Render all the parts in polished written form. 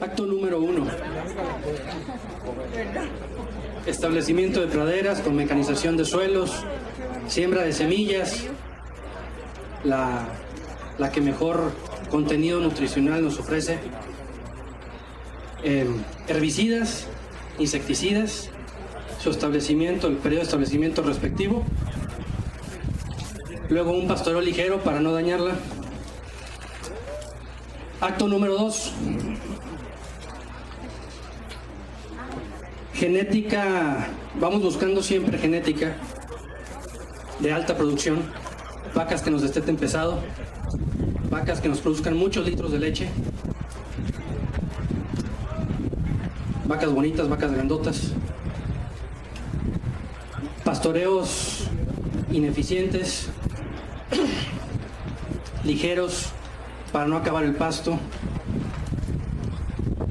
Acto número 1. Establecimiento de praderas con mecanización de suelos, siembra de semillas, la que mejor contenido nutricional nos ofrece, herbicidas, insecticidas, su establecimiento, el periodo de establecimiento respectivo, luego un pastoreo ligero para no dañarla. Acto número 2. Genética, vamos buscando siempre genética de alta producción, vacas que nos desteten pesado, vacas que nos produzcan muchos litros de leche, vacas bonitas, vacas grandotas, pastoreos ineficientes, ligeros para no acabar el pasto.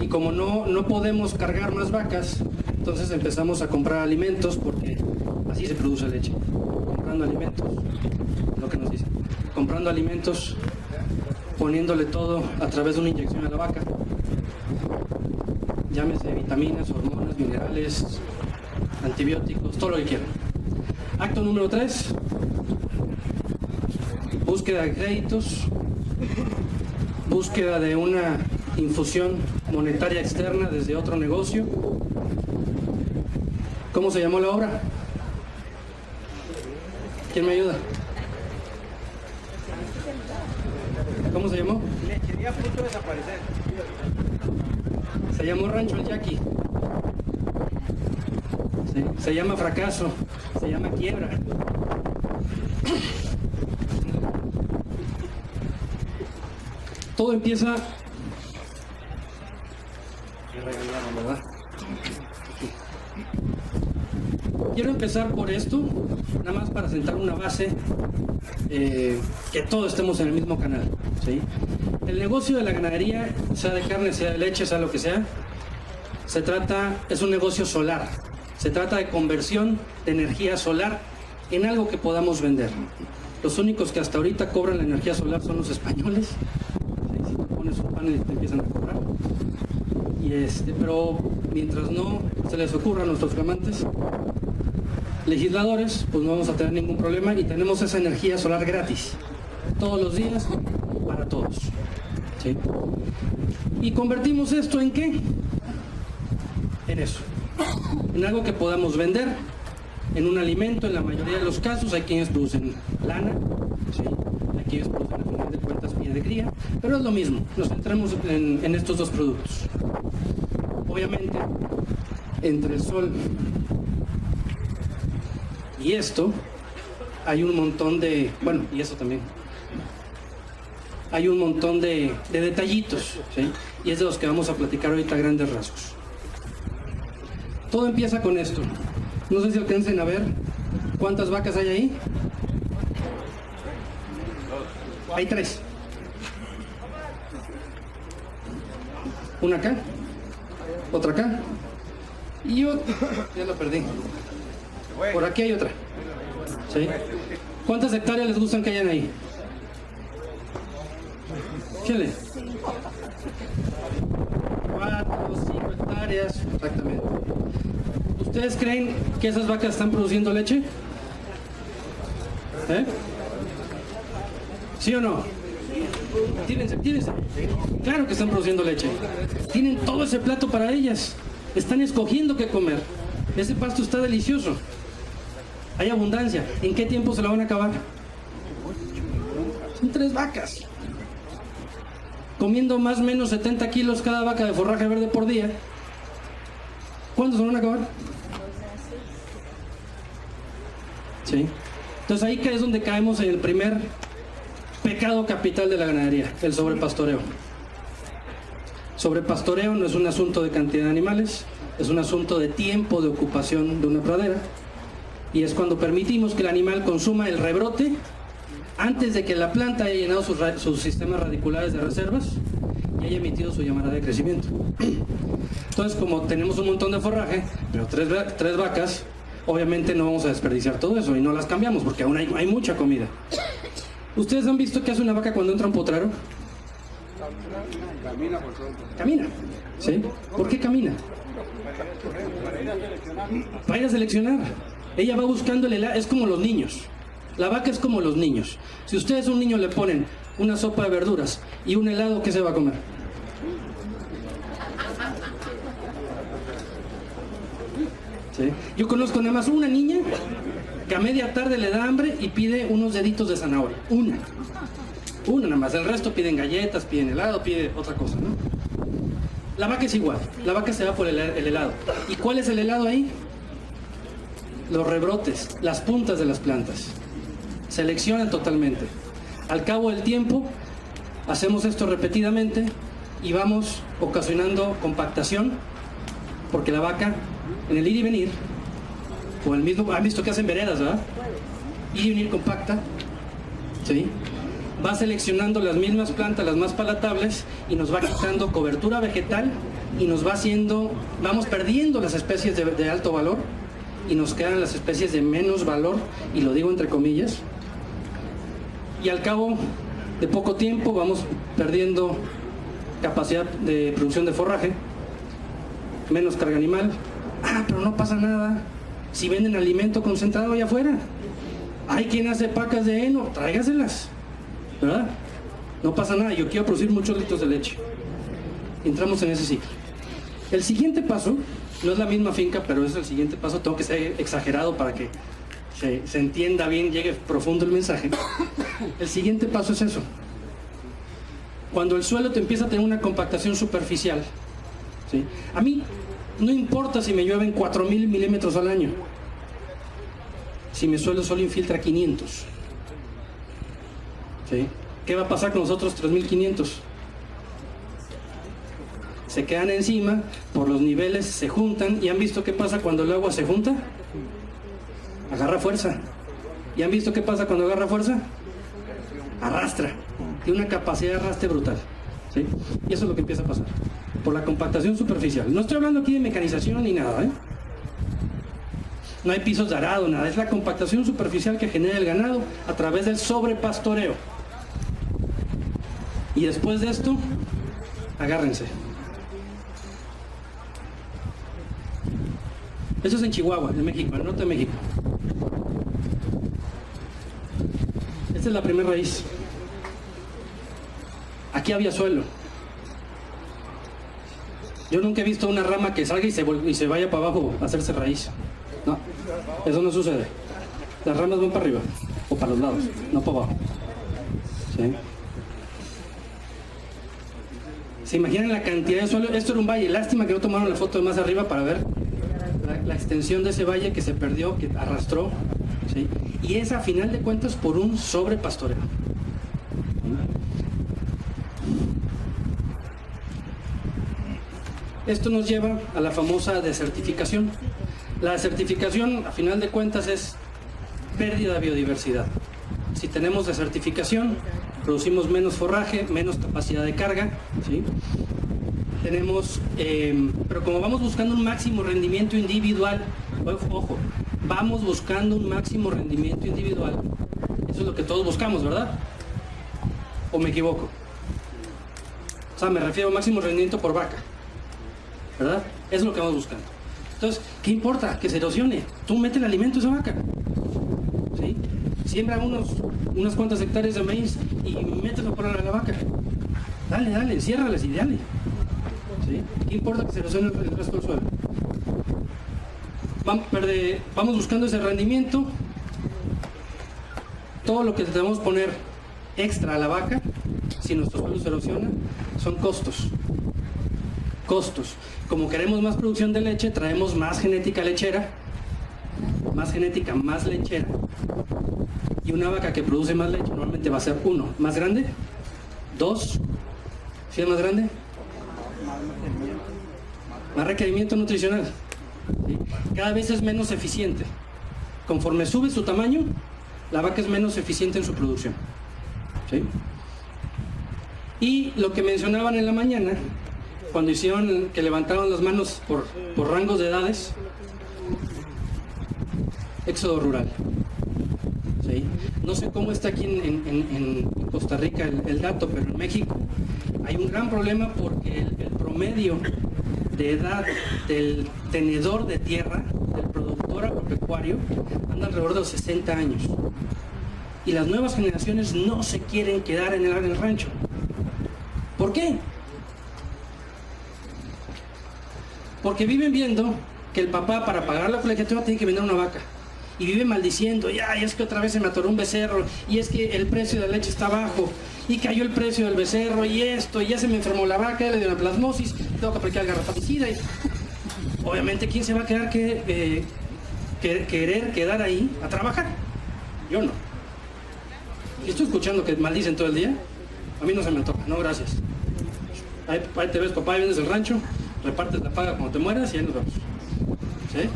Y como no podemos cargar más vacas, entonces empezamos a comprar alimentos, porque así se produce leche, comprando alimentos, lo que nos dicen, comprando alimentos, poniéndole todo a través de una inyección a la vaca, llámese vitaminas, hormonas, minerales, antibióticos, todo lo que quieran. Acto número 3, búsqueda de créditos, búsqueda de una infusión monetaria externa desde otro negocio. ¿Cómo se llamó la obra? ¿Quién me ayuda? ¿Cómo se llamó? Lechería a punto de desaparecer. Se llamó Rancho El Yaqui. Sí, se llama fracaso, se llama quiebra. Todo empieza... ¿verdad? Quiero empezar por esto, nada más para sentar una base, que todos estemos en el mismo canal, ¿sí? El negocio de la ganadería, sea de carne, sea de leche, sea lo que sea, es un negocio solar. Se trata de conversión de energía solar en algo que podamos vender. Los únicos que hasta ahorita cobran la energía solar son los españoles. Si tú pones un panel te empiezan a cobrar. Pero mientras no se les ocurra a nuestros flamantes legisladores, pues no vamos a tener ningún problema y tenemos esa energía solar gratis, todos los días, para todos, ¿sí? Y convertimos esto ¿en qué? En eso, en algo que podamos vender, en un alimento. En la mayoría de los casos hay quienes producen lana, ¿sí? Hay quienes producen, al final de cuentas, pie de cría, pero es lo mismo, nos centramos en estos dos productos. Obviamente, entre el sol y esto, hay un montón de... Bueno, y eso también. Hay un montón de detallitos, ¿sí? Y es de los que vamos a platicar ahorita a grandes rasgos. Todo empieza con esto. No sé si alcancen a ver cuántas vacas hay ahí. Hay 3. Una acá, otra acá y otra. Ya la perdí. Por aquí hay otra, ¿sí? ¿Cuántas hectáreas les gustan que hayan ahí? Fíjale. 4, 5 hectáreas, exactamente. ¿Ustedes creen que esas vacas están produciendo leche? ¿Eh? ¿Sí o no? Tírense. Claro que están produciendo leche. Tienen todo ese plato para ellas. Están escogiendo qué comer. Ese pasto está delicioso. Hay abundancia. ¿En qué tiempo se la van a acabar? Son 3 vacas. Comiendo más o menos 70 kilos cada vaca de forraje verde por día. ¿Cuándo se van a acabar? ¿Sí? Entonces ahí que es donde caemos en el primer pecado capital de la ganadería, el sobrepastoreo. Sobrepastoreo no es un asunto de cantidad de animales, es un asunto de tiempo de ocupación de una pradera, y es cuando permitimos que el animal consuma el rebrote antes de que la planta haya llenado sus sistemas radiculares de reservas y haya emitido su llamada de crecimiento. Entonces, como tenemos un montón de forraje, pero tres vacas, obviamente no vamos a desperdiciar todo eso y no las cambiamos porque aún hay mucha comida. ¿Ustedes han visto qué hace una vaca cuando entra a un potrero? Camina por todo. Camina, ¿sí? ¿Por qué camina? Para ir a seleccionar. Ella va buscando el helado, es como los niños. La vaca es como los niños. Si ustedes a un niño le ponen una sopa de verduras y un helado, ¿qué se va a comer? ¿Sí? Yo conozco nada más una niña que a media tarde le da hambre y pide unos deditos de zanahoria. Una nada más. El resto piden galletas, piden helado, pide otra cosa, ¿no? La vaca es igual. La vaca se va por el helado. ¿Y cuál es el helado ahí? Los rebrotes, las puntas de las plantas. Seleccionan totalmente. Al cabo del tiempo, hacemos esto repetidamente y vamos ocasionando compactación, porque la vaca, en el ir y venir, o el mismo, han visto que hacen veredas, ¿verdad? Ir y venir compacta, ¿sí? Va seleccionando las mismas plantas, las más palatables, y nos va quitando cobertura vegetal y nos va haciendo, vamos perdiendo las especies de alto valor y nos quedan las especies de menos valor, y lo digo entre comillas, y al cabo de poco tiempo vamos perdiendo capacidad de producción de forraje, menos carga animal. Pero no pasa nada si venden alimento concentrado allá afuera. Hay quien hace pacas de heno, tráigaselas, ¿verdad? No pasa nada, yo quiero producir muchos litros de leche. Entramos en ese ciclo. El siguiente paso, no es la misma finca, pero es el siguiente paso, tengo que ser exagerado para que se entienda bien, llegue profundo el mensaje. El siguiente paso es eso. Cuando el suelo te empieza a tener una compactación superficial, ¿sí? A mí no importa si me llueven 4.000 milímetros al año, si mi suelo solo infiltra 500, ¿sí? ¿Qué va a pasar con los otros 3.500? Se quedan encima, por los niveles se juntan, y ¿han visto qué pasa cuando el agua se junta? Agarra fuerza. ¿Y han visto qué pasa cuando agarra fuerza? Arrastra. Tiene una capacidad de arrastre brutal, ¿sí? Y eso es lo que empieza a pasar por la compactación superficial. No estoy hablando aquí de mecanización ni nada, ¿eh? No hay pisos de arado, nada. Es la compactación superficial que genera el ganado a través del sobrepastoreo. Y después de esto, agárrense. Eso es en Chihuahua, en México, en el norte de México. Esta es la primera raíz. Aquí había suelo. Yo nunca he visto una rama que salga y se vaya para abajo a hacerse raíz. No, eso no sucede. Las ramas van para arriba o para los lados, no para abajo. ¿Sí? ¿Se imaginan la cantidad de suelo? Esto era un valle. Lástima que no tomaron la foto de más arriba para ver la extensión de ese valle que se perdió, que arrastró, ¿sí? Y es a final de cuentas por un sobrepastoreo. Esto nos lleva a la famosa desertificación. La desertificación, a final de cuentas, es pérdida de biodiversidad. Si tenemos desertificación, producimos menos forraje, menos capacidad de carga, ¿sí? Tenemos, pero como vamos buscando un máximo rendimiento individual, ojo, vamos buscando un máximo rendimiento individual. Eso es lo que todos buscamos, ¿verdad? ¿O me equivoco? O sea, me refiero a máximo rendimiento por vaca, ¿verdad? Eso es lo que vamos buscando. Entonces, ¿qué importa? Que se erosione. Tú mete el alimento a esa vaca, ¿sí? Siembra unas cuantas hectáreas de maíz y mételo por la vaca. Dale, enciérrales y dale. ¿Sí? ¿Qué importa que se erosione el resto del suelo? Vamos buscando ese rendimiento. Todo lo que debemos poner extra a la vaca, si nuestro suelo se erosiona, son costos. Como queremos más producción de leche, traemos más genética lechera, más lechera. Y una vaca que produce más leche normalmente va a ser 1, más grande, 2, ¿sí es más grande? Más requerimiento nutricional, ¿sí? Cada vez es menos eficiente. Conforme sube su tamaño, la vaca es menos eficiente en su producción, ¿sí? Y lo que mencionaban en la mañana, cuando hicieron que levantaron las manos por rangos de edades, éxodo rural, ¿sí? No sé cómo está aquí en Costa Rica el dato, pero en México Hay un gran problema porque el promedio de edad del tenedor de tierra, del productor agropecuario, anda alrededor de los 60 años. Y las nuevas generaciones no se quieren quedar en el rancho. ¿Por qué? Porque viven viendo que el papá, para pagar la colegiatura, tiene que vender una vaca. Y vive maldiciendo, ya, es que otra vez se me atoró un becerro, y es que el precio de la leche está bajo, y cayó el precio del becerro, y esto, y ya se me enfermó la vaca, ya le dio una plasmosis, tengo que aplicar el garrapaticida. Y obviamente, ¿quién se va a quedar querer quedar ahí a trabajar? Yo no. Y estoy escuchando que maldicen todo el día. A mí no se me antoja, no, gracias. Ahí te ves, papá, ahí vienes del rancho, repartes la paga cuando te mueras y ahí nos vamos. ¿Sí?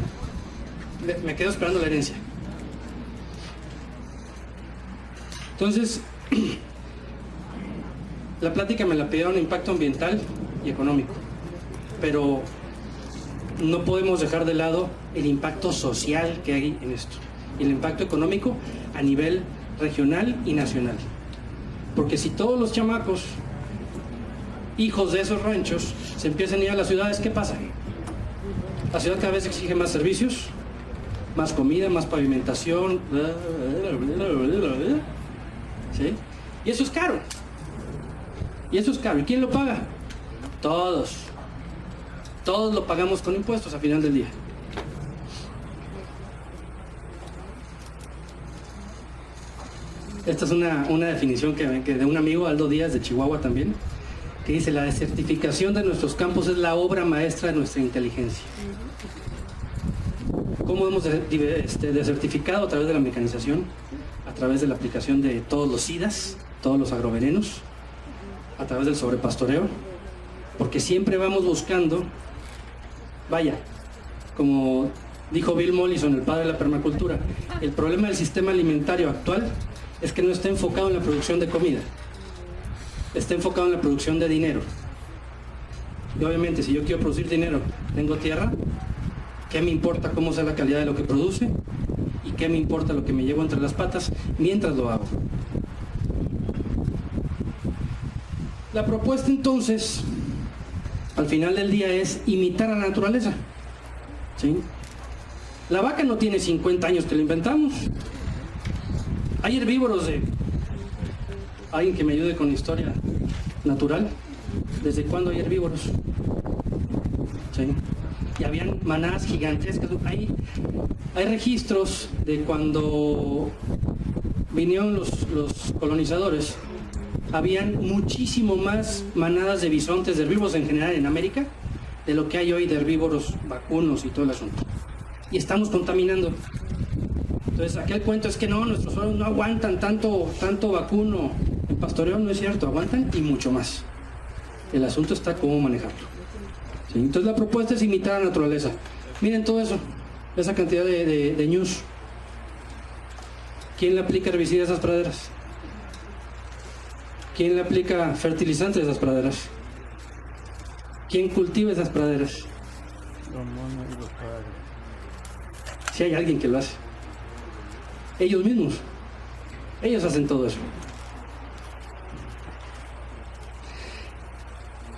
Me quedo esperando la herencia. Entonces, la plática me la pidieron impacto ambiental y económico, pero no podemos dejar de lado el impacto social que hay en esto, y el impacto económico a nivel regional y nacional. Porque si todos los chamacos, hijos de esos ranchos, se empiezan a ir a las ciudades, ¿qué pasa? La ciudad cada vez exige más servicios, más comida, más pavimentación, ¿sí? Y eso es caro. ¿Y quién lo paga? Todos. Todos lo pagamos con impuestos a final del día. Esta es una definición que de un amigo, Aldo Díaz, de Chihuahua también, que dice: la desertificación de nuestros campos es la obra maestra de nuestra inteligencia. ¿Cómo hemos desertificado? A través de la mecanización, a través de la aplicación de todos los SIDAs, todos los agrovenenos, a través del sobrepastoreo, porque siempre vamos buscando, vaya, como dijo Bill Mollison, el padre de la permacultura, el problema del sistema alimentario actual es que no está enfocado en la producción de comida, está enfocado en la producción de dinero. Y obviamente, si yo quiero producir dinero, tengo tierra, ¿qué me importa cómo sea la calidad de lo que produce? ¿Y qué me importa lo que me llevo entre las patas mientras lo hago? La propuesta entonces, al final del día, es imitar a la naturaleza. ¿Sí? La vaca no tiene 50 años que la inventamos. Hay herbívoros de... Alguien que me ayude con historia natural. ¿Desde cuándo hay herbívoros? ¿Sí? Y habían manadas gigantescas. Hay registros de cuando vinieron los colonizadores. Habían muchísimo más manadas de bisontes, de herbívoros en general en América, de lo que hay hoy de herbívoros vacunos y todo el asunto. Y estamos contaminando. Entonces, aquel cuento es que no, nuestros suelos no aguantan tanto vacuno. En pastoreo no es cierto, aguantan y mucho más. El asunto está cómo manejarlo. ¿Sí? Entonces, la propuesta es imitar a la naturaleza. Miren todo eso, esa cantidad de ñus. ¿Quién le aplica herbicidas a esas praderas? ¿Quién le aplica fertilizantes a esas praderas? ¿Quién cultiva esas praderas? Si hay alguien que lo hace. Ellos mismos. Ellos hacen todo eso.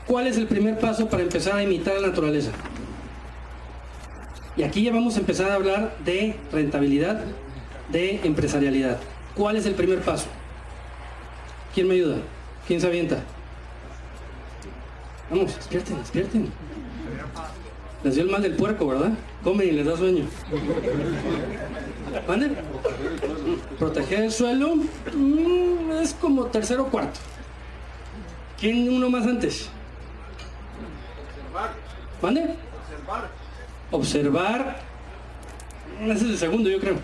¿Cuál es el primer paso para empezar a imitar a la naturaleza? Y aquí ya vamos a empezar a hablar de rentabilidad, de empresarialidad. ¿Cuál es el primer paso? ¿Quién me ayuda? ¿Quién se avienta? Vamos, despierten. Les dio el mal del puerco, ¿verdad? Comen y les da sueño. ¿Mande? Proteger el suelo es como tercero o cuarto. ¿Quién uno más antes? ¿Mande? Observar. Ese es el segundo, yo creo.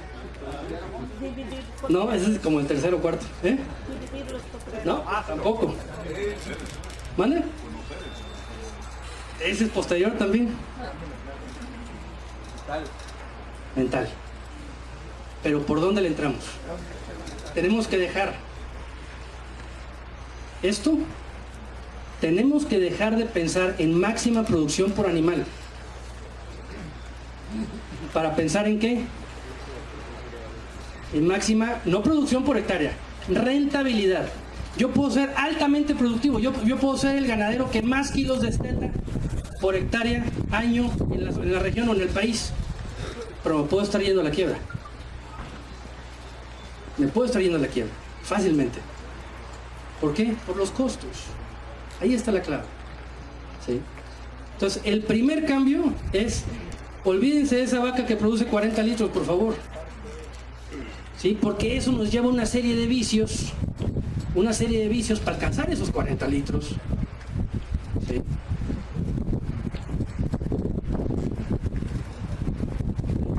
No, ese es como el tercero o cuarto. ¿Eh? No, tampoco. ¿Mande? Ese es posterior también. Mental. Pero ¿por dónde le entramos? Tenemos que dejar esto. Tenemos que dejar de pensar en máxima producción por animal. ¿Para pensar en qué? En máxima, no producción por hectárea, rentabilidad. Yo puedo ser altamente productivo, yo puedo ser el ganadero que más kilos desteta por hectárea, año, en la región o en el país, pero me puedo estar yendo a la quiebra. Me puedo estar yendo a la quiebra, fácilmente. ¿Por qué? Por los costos. Ahí está la clave. ¿Sí? Entonces, el primer cambio es, olvídense de esa vaca que produce 40 litros, por favor. ¿Sí? Porque eso nos lleva a una serie de vicios para alcanzar esos 40 litros. ¿Sí?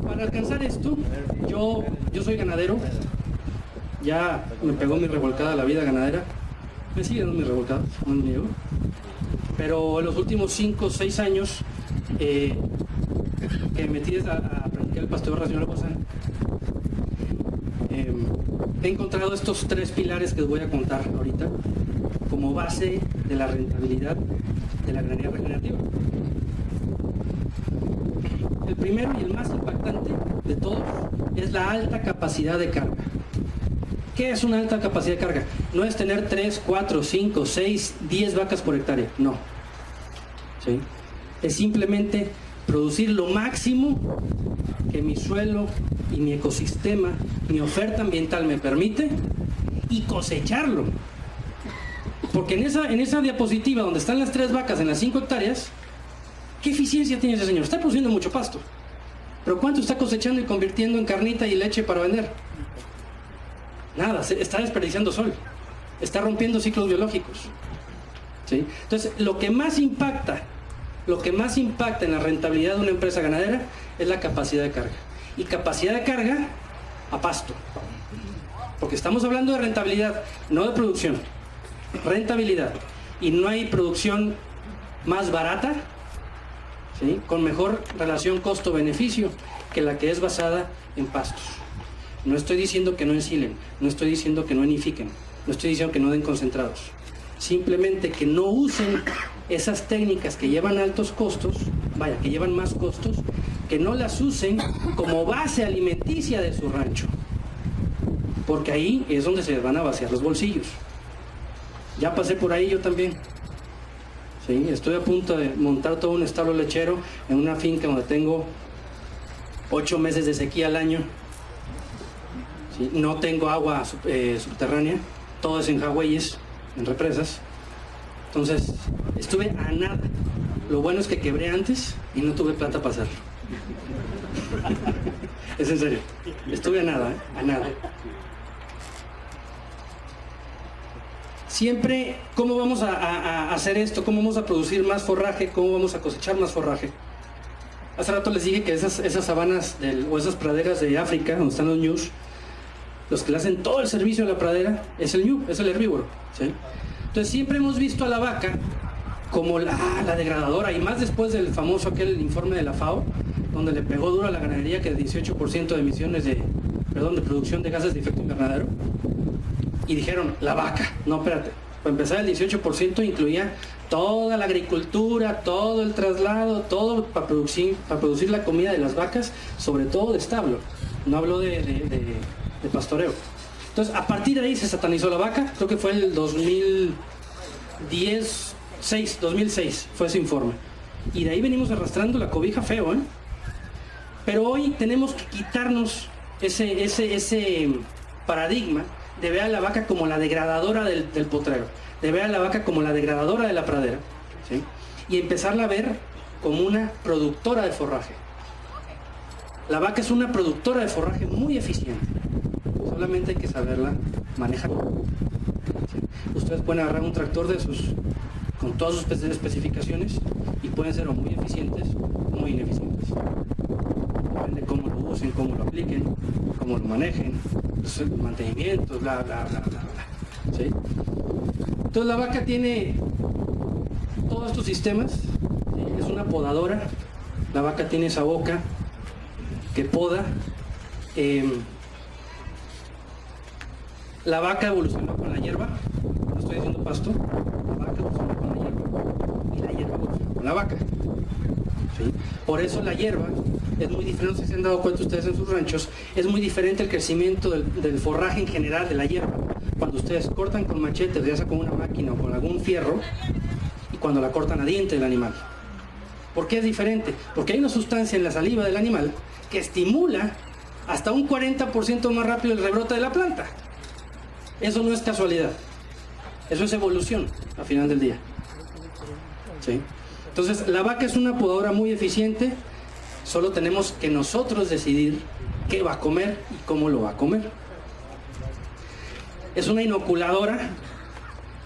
Para alcanzar esto, yo soy ganadero, ya me pegó mi revolcada la vida ganadera, me sigue dando mi revolcada, no me niego, pero en los últimos 5 o 6 años que me metí a practicar el pastoreo racional gozano, he encontrado estos 3 pilares que os voy a contar ahorita como base de la rentabilidad de la ganadería regenerativa. El primero y el más impactante de todos es la alta capacidad de carga. ¿Qué es una alta capacidad de carga? No es tener 3, 4, 5, 6, 10 vacas por hectárea, no. ¿Sí? Es simplemente producir lo máximo que mi suelo y mi ecosistema, mi oferta ambiental me permite, y cosecharlo. Porque en esa diapositiva donde están las 3 vacas en las 5 hectáreas, ¿qué eficiencia tiene ese señor? Está produciendo mucho pasto, pero ¿cuánto está cosechando y convirtiendo en carnita y leche para vender? Nada, está desperdiciando sol, está rompiendo ciclos biológicos. ¿Sí? Entonces, lo que más impacta en la rentabilidad de una empresa ganadera es la capacidad de carga. Y capacidad de carga a pasto. Porque estamos hablando de rentabilidad, no de producción. Rentabilidad. Y no hay producción más barata, ¿sí?, con mejor relación costo-beneficio que la que es basada en pastos. No estoy diciendo que no ensilen, no estoy diciendo que no enifiquen, no estoy diciendo que no den concentrados. Simplemente que no usen esas técnicas que llevan altos costos, que llevan más costos, que no las usen como base alimenticia de su rancho. Porque ahí es donde se les van a vaciar los bolsillos. Ya pasé por ahí yo también. ¿Sí? Estoy a punto de montar todo un establo lechero en una finca donde tengo 8 meses de sequía al año. ¿Sí? No tengo agua subterránea, todo es en jagüeyes, en represas. Entonces, estuve a nada. Lo bueno es que quebré antes y no tuve plata para hacerlo. Es en serio. Estuve a nada, a nada. Siempre, ¿cómo vamos a hacer esto? ¿Cómo vamos a producir más forraje? ¿Cómo vamos a cosechar más forraje? Hace rato les dije que esas sabanas o esas praderas de África, donde están los ñus, los que le hacen todo el servicio a la pradera, es el ñu, es el herbívoro. ¿Sí? Entonces siempre hemos visto a la vaca como la degradadora, y más después del famoso aquel informe de la FAO, donde le pegó duro a la ganadería, que el 18% de emisiones de producción de gases de efecto invernadero. Y dijeron, la vaca. No, espérate. Para empezar, el 18% incluía toda la agricultura, todo el traslado, todo para producir la comida de las vacas, sobre todo de establo. No habló de pastoreo. Entonces, a partir de ahí se satanizó la vaca. Creo que fue el 2006 fue ese informe. Y de ahí venimos arrastrando la cobija feo, ¿eh? Pero hoy tenemos que quitarnos ese paradigma de ver a la vaca como la degradadora del potrero, de ver a la vaca como la degradadora de la pradera, ¿sí?, y empezarla a ver como una productora de forraje. La vaca es una productora de forraje muy eficiente, solamente hay que saberla manejar. ¿Sí? Ustedes pueden agarrar un tractor de esos con todas sus especificaciones y pueden ser o muy eficientes o muy ineficientes. Depende cómo lo usen, cómo lo apliquen, cómo lo manejen, los mantenimientos, bla, bla, bla, bla, bla. ¿Sí? Entonces la vaca tiene todos estos sistemas. ¿Sí? Es una podadora. La vaca tiene esa boca que poda. La vaca evolucionó con la hierba. No estoy diciendo pasto. La vaca evolucionó con la hierba. Y la hierba evolucionó con la vaca. ¿Sí? Por eso la hierba es muy diferente, no sé si se han dado cuenta ustedes en sus ranchos, es muy diferente el crecimiento del forraje en general de la hierba, cuando ustedes cortan con machetes, ya sea con una máquina o con algún fierro, y cuando la cortan a diente del animal. ¿Por qué es diferente? Porque hay una sustancia en la saliva del animal que estimula hasta un 40% más rápido el rebrote de la planta. Eso no es casualidad. Eso es evolución, al final del día. ¿Sí? Entonces, la vaca es una podadora muy eficiente. Solo tenemos que nosotros decidir qué va a comer y cómo lo va a comer. Es una inoculadora.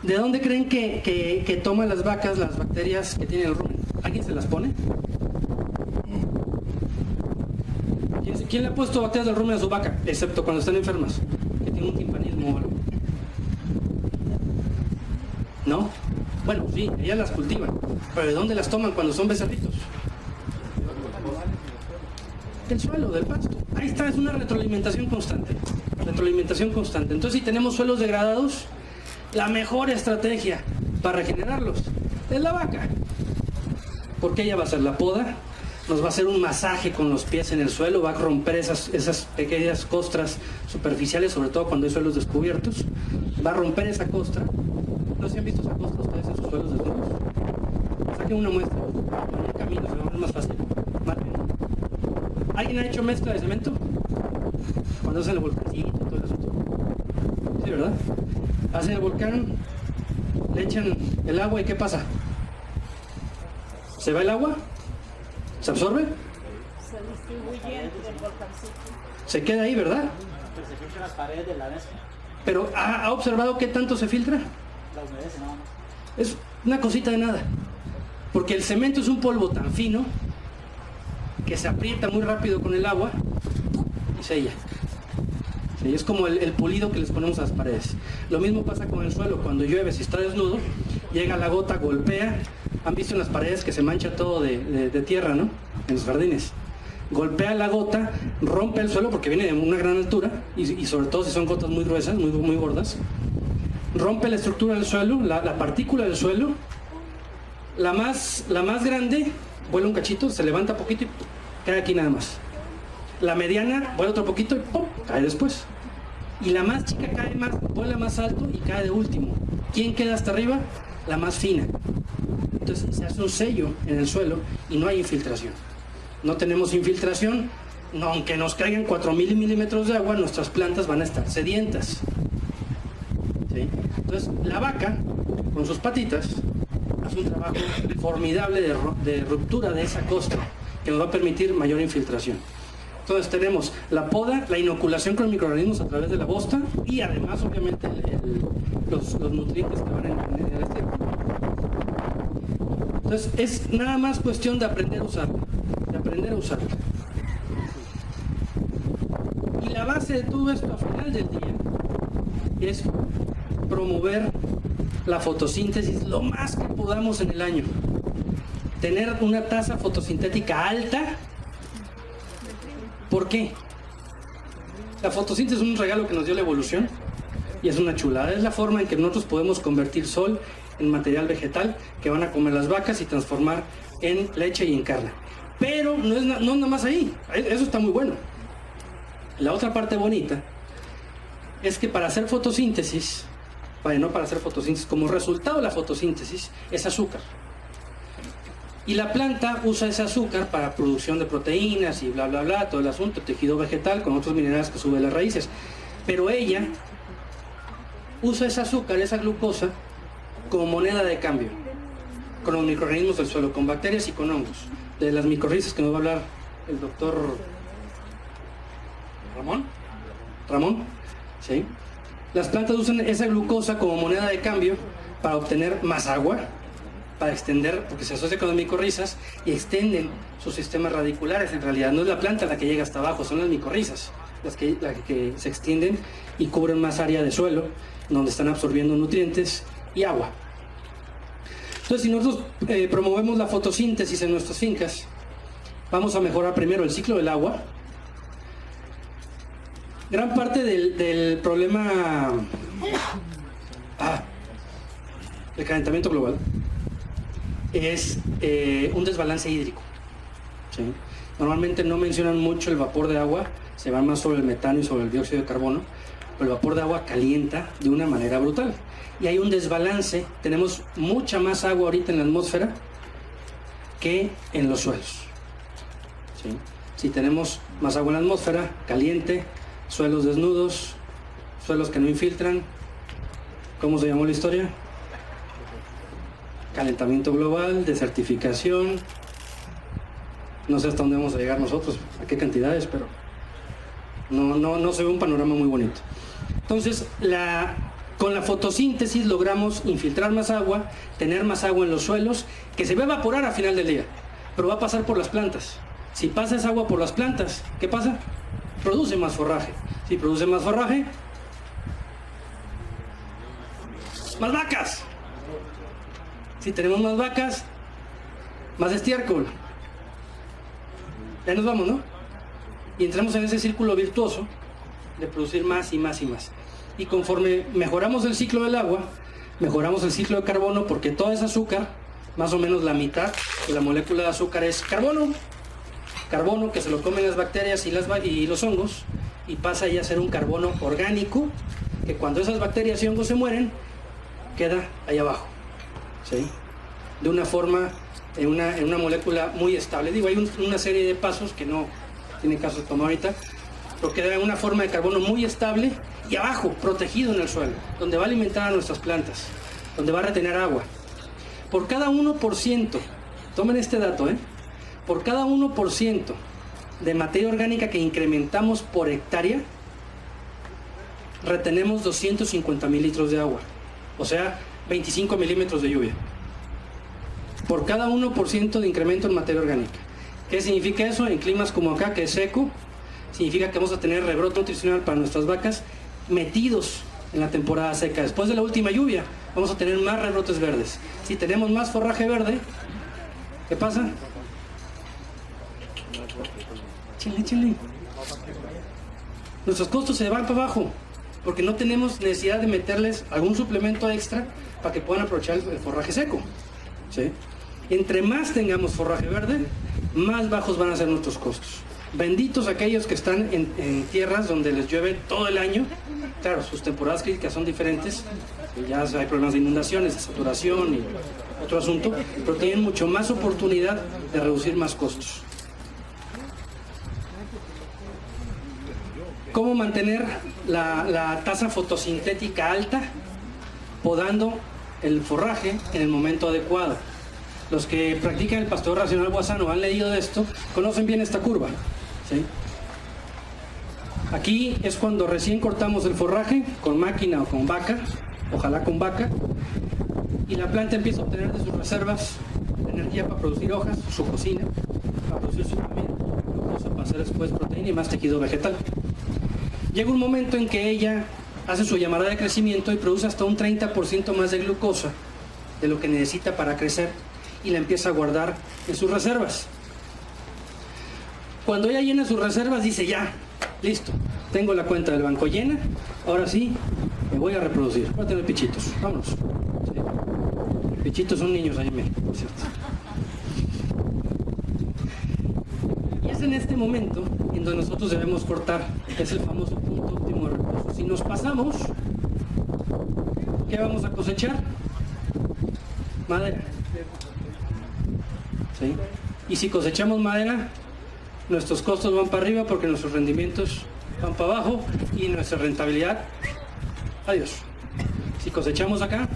¿De dónde creen que toman las vacas las bacterias que tienen el rumen? ¿Alguien se las pone? ¿Quién le ha puesto bacterias del rumen a su vaca? Excepto cuando están enfermas, que tienen un timpanismo o algo. ¿No? Bueno, sí, ellas las cultivan. ¿Pero de dónde las toman cuando son becerritos? Del suelo, del pasto. Ahí está, es una retroalimentación constante. Retroalimentación constante. Entonces, si tenemos suelos degradados, la mejor estrategia para regenerarlos es la vaca. Porque ella va a hacer la poda, nos va a hacer un masaje con los pies en el suelo, va a romper esas pequeñas costras superficiales, sobre todo cuando hay suelos descubiertos. Va a romper esa costra. ¿No se han visto esa costra ustedes en sus suelos desnudos? Saquen una muestra, en un camino, se va a ver más fácil. Marquen. ¿Alguien ha hecho mezcla de cemento? Cuando hacen el volcancito, todo el asunto. Sí, ¿verdad? Hacen el volcán, le echan el agua y ¿qué pasa? ¿Se va el agua? ¿Se absorbe? Se distribuye entre el volcancito. Se queda ahí, ¿verdad? Pero se filtran las paredes de la mezcla. Pero ¿ha observado qué tanto se filtra? La humedece nada más. Es una cosita de nada. Porque el cemento es un polvo tan fino que se aprieta muy rápido con el agua y sella. Sí, es como el pulido que les ponemos a las paredes. Lo mismo pasa con el suelo. Cuando llueve, si está desnudo, llega la gota, golpea. Han visto en las paredes que se mancha todo de tierra, ¿no? En los jardines. Golpea la gota, rompe el suelo porque viene de una gran altura y sobre todo si son gotas muy gruesas, muy gordas. Rompe la estructura del suelo, la partícula del suelo. La más grande vuela un cachito, se levanta poquito y cae aquí nada más. La mediana vuela otro poquito y ¡pum!, cae después. Y la más chica vuela más alto y cae de último. ¿Quién queda hasta arriba? La más fina. Entonces se hace un sello en el suelo y no hay infiltración. No tenemos infiltración, aunque nos caigan 4.000 milímetros de agua, nuestras plantas van a estar sedientas. ¿Sí? Entonces la vaca, con sus patitas, hace un trabajo formidable de ruptura de esa costra que nos va a permitir mayor infiltración. Entonces tenemos la poda, la inoculación con microorganismos a través de la bosta y además obviamente los nutrientes que van en el estiércol. Entonces es nada más cuestión de aprender a usarla, Y la base de todo esto al final del día es promover la fotosíntesis lo más que podamos en el año. Tener una tasa fotosintética alta. ¿Por qué? La fotosíntesis es un regalo que nos dio la evolución y es una chulada. Es la forma en que nosotros podemos convertir sol en material vegetal que van a comer las vacas y transformar en leche y en carne. Pero no nada más ahí. Eso está muy bueno. La otra parte bonita es que para hacer fotosíntesis, como resultado de la fotosíntesis, es azúcar. Y la planta usa ese azúcar para producción de proteínas y bla, bla, bla, todo el asunto, tejido vegetal con otros minerales que suben las raíces. Pero ella usa ese azúcar, esa glucosa, como moneda de cambio con los microorganismos del suelo, con bacterias y con hongos. De las micorrizas que nos va a hablar el doctor Ramón, ¿sí? Las plantas usan esa glucosa como moneda de cambio para obtener más agua, para extender, porque se asocia con las micorrizas y extienden sus sistemas radiculares. En realidad no es la planta la que llega hasta abajo, son las micorrizas las que se extienden y cubren más área de suelo, donde están absorbiendo nutrientes y agua. Entonces, si nosotros promovemos la fotosíntesis en nuestras fincas, vamos a mejorar primero el ciclo del agua. Gran parte del problema del calentamiento global es un desbalance hídrico, ¿sí? Normalmente no mencionan mucho el vapor de agua, se van más sobre el metano y sobre el dióxido de carbono, pero el vapor de agua calienta de una manera brutal. Y hay un desbalance, tenemos mucha más agua ahorita en la atmósfera que en los suelos. ¿Sí? Si tenemos más agua en la atmósfera, caliente, suelos desnudos, suelos que no infiltran, ¿cómo se llamó la historia? Calentamiento global, desertificación. No sé hasta dónde vamos a llegar nosotros, a qué cantidades, pero no se ve un panorama muy bonito. Entonces, con la fotosíntesis logramos infiltrar más agua, tener más agua en los suelos, que se va a evaporar al final del día, pero va a pasar por las plantas. Si pasa esa agua por las plantas, ¿qué pasa? Produce más forraje. Si produce más forraje, más vacas. Si tenemos más vacas, más estiércol. Ya nos vamos, ¿no? Y entramos en ese círculo virtuoso de producir más y más y más. Y conforme mejoramos el ciclo del agua, mejoramos el ciclo de carbono, porque todo es azúcar, más o menos la mitad de la molécula de azúcar es carbono. Carbono que se lo comen las bacterias y los hongos, y pasa ya a ser un carbono orgánico, que cuando esas bacterias y hongos se mueren, queda ahí abajo, ¿sí? De una forma, en una molécula muy estable. Digo, hay una serie de pasos que no tiene caso de tomar ahorita, pero queda en una forma de carbono muy estable y abajo, protegido en el suelo, donde va a alimentar a nuestras plantas, donde va a retener agua. Por cada 1%, tomen este dato, por cada 1% de materia orgánica que incrementamos por hectárea, retenemos 250,000 litros de agua, o sea, 25 milímetros de lluvia. Por cada 1% de incremento en materia orgánica. ¿Qué significa eso? En climas como acá, que es seco, significa que vamos a tener rebrote nutricional para nuestras vacas metidos en la temporada seca. Después de la última lluvia, vamos a tener más rebrotes verdes. Si tenemos más forraje verde, ¿qué pasa? Chile. Nuestros costos se van para abajo, porque no tenemos necesidad de meterles algún suplemento extra para que puedan aprovechar el forraje seco, ¿sí? Entre más tengamos forraje verde, más bajos van a ser nuestros costos. Benditos aquellos que están en tierras donde les llueve todo el año. Claro, sus temporadas críticas son diferentes, ya hay problemas de inundaciones, de saturación y otro asunto, pero tienen mucho más oportunidad de reducir más costos. ¿Cómo mantener la tasa fotosintética alta? Podando el forraje en el momento adecuado. Los que practican el pastoreo racional guasano, han leído de esto, conocen bien esta curva, ¿sí? Aquí es cuando recién cortamos el forraje con máquina o con vaca, ojalá con vaca, y la planta empieza a obtener de sus reservas energía para producir hojas, su cocina, para producir su comida, glucosa para hacer después proteína y más tejido vegetal. Llega un momento en que ella hace su llamada de crecimiento y produce hasta un 30% más de glucosa de lo que necesita para crecer, y la empieza a guardar en sus reservas. Cuando ella llena sus reservas, dice: ya, listo, tengo la cuenta del banco llena, ahora sí, me voy a reproducir, voy a tener pichitos, vámonos. ¿Sí? Pichitos son niños ahí, por cierto. Y es en este momento en donde nosotros debemos cortar, es el famoso punto óptimo de reposo. Si nos pasamos, ¿qué vamos a cosechar? Madera. ¿Sí? Y si cosechamos madera, nuestros costos van para arriba porque nuestros rendimientos van para abajo y nuestra rentabilidad, adiós. Si cosechamos acá,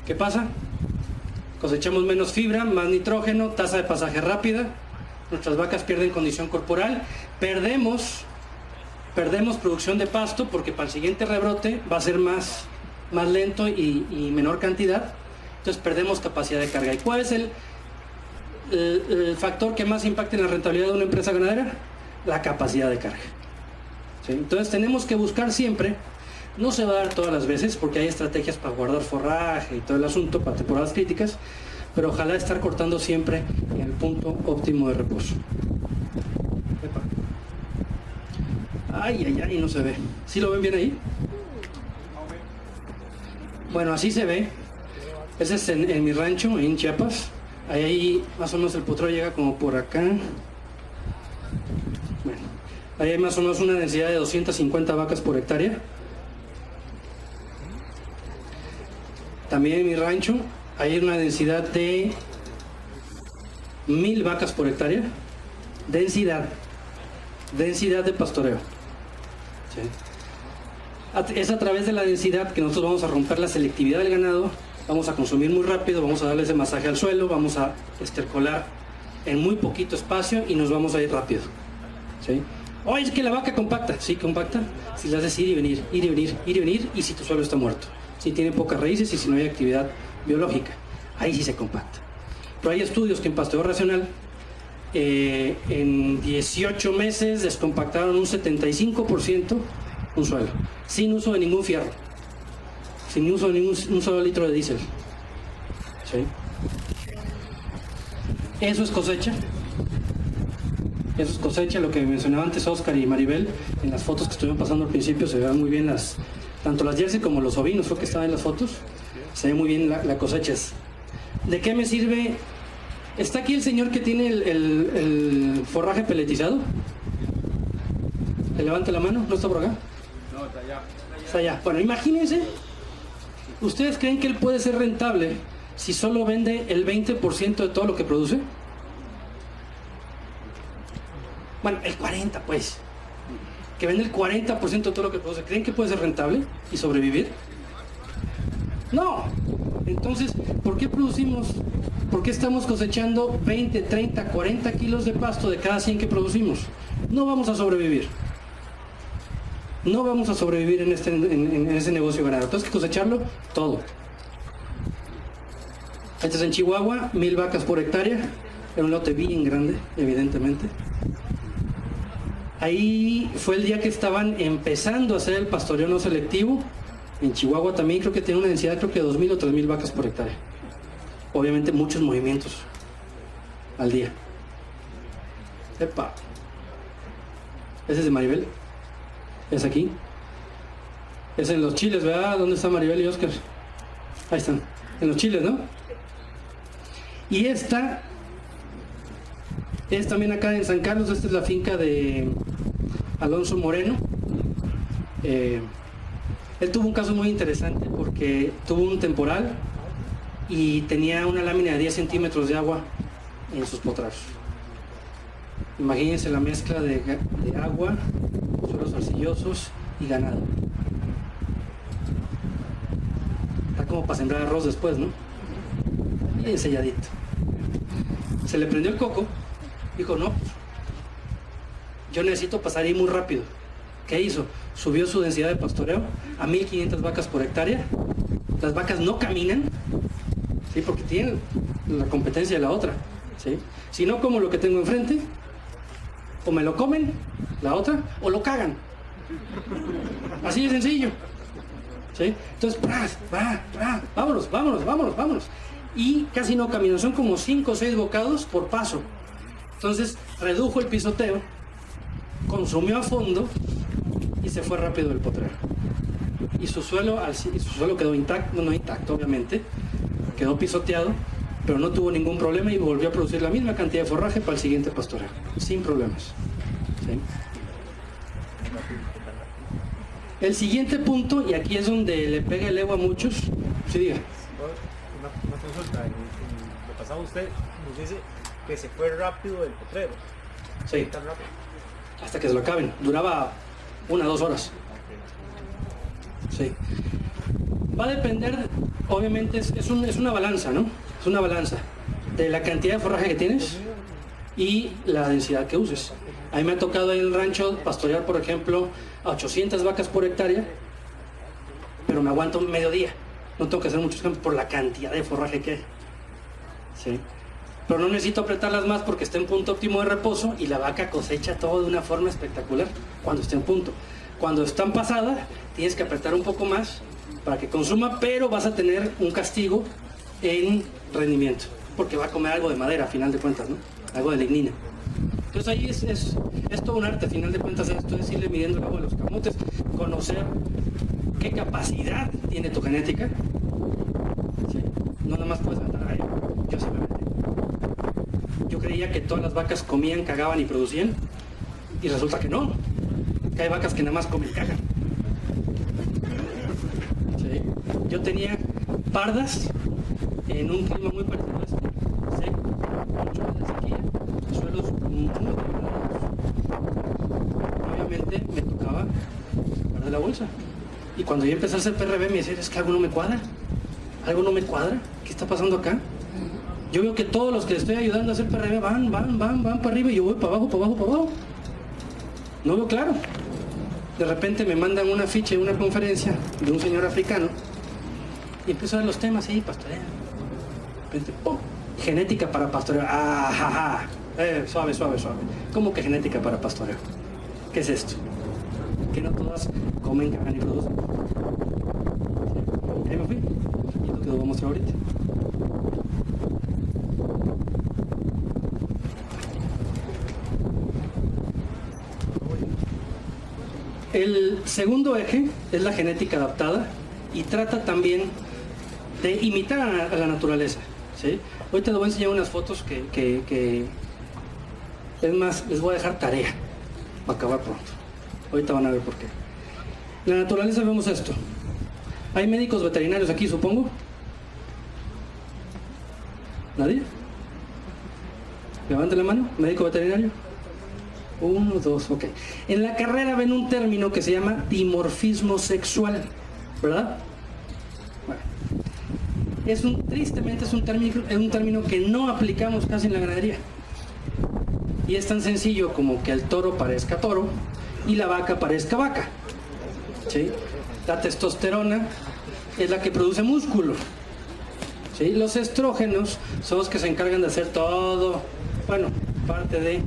¿qué pasa? Cosechamos menos fibra, más nitrógeno, tasa de pasaje rápida, nuestras vacas pierden condición corporal, perdemos producción de pasto porque para el siguiente rebrote va a ser más lento y menor cantidad, entonces perdemos capacidad de carga. ¿Y cuál es el factor que más impacta en la rentabilidad de una empresa ganadera? La capacidad de carga. ¿Sí? Entonces tenemos que buscar siempre, no se va a dar todas las veces porque hay estrategias para guardar forraje y todo el asunto para temporadas críticas, pero ojalá estar cortando siempre en el punto óptimo de reposo. Ay, no se ve. ¿Sí lo ven bien ahí? Bueno, así se ve. Ese es en mi rancho, en Chiapas. Ahí más o menos el potrero llega como por acá. Bueno, Ahí hay más o menos una densidad de 250 vacas por hectárea. También en mi rancho hay una densidad de 1000 vacas por hectárea. Densidad de pastoreo. ¿Sí? Es a través de la densidad que nosotros vamos a romper la selectividad del ganado, vamos a consumir muy rápido, vamos a darle ese masaje al suelo, vamos a estercolar en muy poquito espacio y nos vamos a ir rápido. ¿Sí? Oh, es que la vaca compacta. Sí, compacta. Si la haces ir y venir, ir y venir, ir y venir, y si tu suelo está muerto. Si tiene pocas raíces y si no hay actividad biológica. Ahí sí se compacta. Pero hay estudios que en pastoreo racional, en 18 meses descompactaron un 75% un suelo. Sin uso de ningún fierro. Sin uso de un solo litro de diésel. ¿Sí? Eso es cosecha. Eso es cosecha, lo que mencionaba antes Oscar y Maribel, en las fotos que estuvieron pasando al principio se ven muy bien tanto las jersey como los ovinos, creo que estaban en las fotos, se ve muy bien la cosecha. ¿De qué me sirve? ¿Está aquí el señor que tiene el forraje peletizado? ¿Le levanta la mano? ¿No está por acá? No, está allá. Está allá. Bueno, imagínense, ¿ustedes creen que él puede ser rentable si solo vende el 20% de todo lo que produce? Bueno, el 40% pues. Que vende el 40% de todo lo que produce. ¿Creen que puede ser rentable y sobrevivir? No. Entonces, ¿por qué producimos? ¿Por qué estamos cosechando 20, 30, 40 kilos de pasto de cada 100 que producimos? No vamos a sobrevivir. No vamos a sobrevivir en ese negocio ganadero. Entonces hay que cosecharlo todo. Este es en Chihuahua, 1000 vacas por hectárea. Era un lote bien grande, evidentemente. Ahí fue el día que estaban empezando a hacer el pastoreo no selectivo. En Chihuahua también creo que tiene una densidad, creo que de 2000 o 3000 vacas por hectárea. Obviamente muchos movimientos al día. Epa. Ese es de Maribel. Es aquí. Es en los chiles, ¿verdad? ¿Dónde está Maribel y Oscar? Ahí están. En los chiles, ¿no? Y esta es también acá en San Carlos. Esta es la finca de Alonso Moreno. Él tuvo un caso muy interesante porque tuvo un temporal y tenía una lámina de 10 centímetros de agua en sus potreros. Imagínense la mezcla de agua, suelos arcillosos y ganado. Está como para sembrar arroz después, ¿no? Bien selladito. Se le prendió el coco. Dijo, no, yo necesito pasar ahí muy rápido. ¿Qué hizo? Subió su densidad de pastoreo a 1500 vacas por hectárea. Las vacas no caminan, ¿sí? Porque tienen la competencia de la otra, ¿sí? Si no como lo que tengo enfrente, o me lo comen, la otra, o lo cagan. Así de sencillo, ¿sí? Entonces, vámonos. Y casi no caminan, son como 5 o 6 bocados por paso. Entonces redujo el pisoteo, consumió a fondo y se fue rápido del potrero. Y su suelo quedó intacto, no intacto obviamente, quedó pisoteado, pero no tuvo ningún problema y volvió a producir la misma cantidad de forraje para el siguiente pastoreo, sin problemas. ¿Sí? El siguiente punto, y aquí es donde le pega el ego a muchos, sí, diga. Una consulta, en lo pasado usted nos dice que se fue rápido del potrero. Sí. Tan rápido. Hasta que se lo acaben. Duraba 1 o 2 horas. Sí. Va a depender, obviamente, es una balanza, ¿no? Es una balanza de la cantidad de forraje que tienes y la densidad que uses. A mí me ha tocado en el rancho pastorear, por ejemplo, a 800 vacas por hectárea, pero me aguanto medio día. No tengo que hacer muchos cambios por la cantidad de forraje que hay. ¿Sí? Pero no necesito apretarlas más porque está en punto óptimo de reposo y la vaca cosecha todo de una forma espectacular cuando esté en punto. Cuando están pasadas, tienes que apretar un poco más para que consuma, pero vas a tener un castigo en rendimiento, porque va a comer algo de madera a final de cuentas, ¿no? Algo de lignina. Entonces ahí es todo un arte, a final de cuentas, esto es irle midiendo el agua de los camotes, conocer qué capacidad tiene tu genética. ¿Sí? No nada más puedes matar a gallo. Yo sí me metí. Yo creía que todas las vacas comían, cagaban y producían, y resulta que no. que hay vacas que nada más comen caca. ¿Sí? Yo tenía pardas en un clima muy parecido a este, seco, mucho de sequía, suelos muy degradados. Obviamente me tocaba de la bolsa. Y cuando yo empecé a hacer PRB me decía, es que algo no me cuadra. Algo no me cuadra. ¿Qué está pasando acá? Yo veo que todos los que les estoy ayudando a hacer PRB van para arriba y yo voy para abajo. No veo claro. De repente me mandan una ficha de una conferencia de un señor africano y empiezo a ver los temas ahí, pastorea. De repente, ¡pum! Genética para pastoreo. Suave. ¿Cómo que genética para pastoreo? ¿Qué es esto? Que no todas comen carne y producen. ¿Sí? Ahí me fui. Y lo que les voy a mostrar ahorita. El segundo eje es la genética adaptada y trata también de imitar a la naturaleza. ¿Sí? Ahorita les voy a enseñar unas fotos que es más, les voy a dejar tarea para acabar pronto. Ahorita van a ver por qué. En la naturaleza vemos esto. ¿Hay médicos veterinarios aquí, supongo? ¿Nadie? Levante la mano, médico veterinario. 1, 2, ok. En la carrera ven un término que se llama dimorfismo sexual, ¿verdad? Bueno. Tristemente es un término que no aplicamos casi en la ganadería. Y es tan sencillo como que el toro parezca toro y la vaca parezca vaca. ¿Sí? La testosterona es la que produce músculo. ¿Sí? Los estrógenos son los que se encargan de hacer todo, bueno, parte de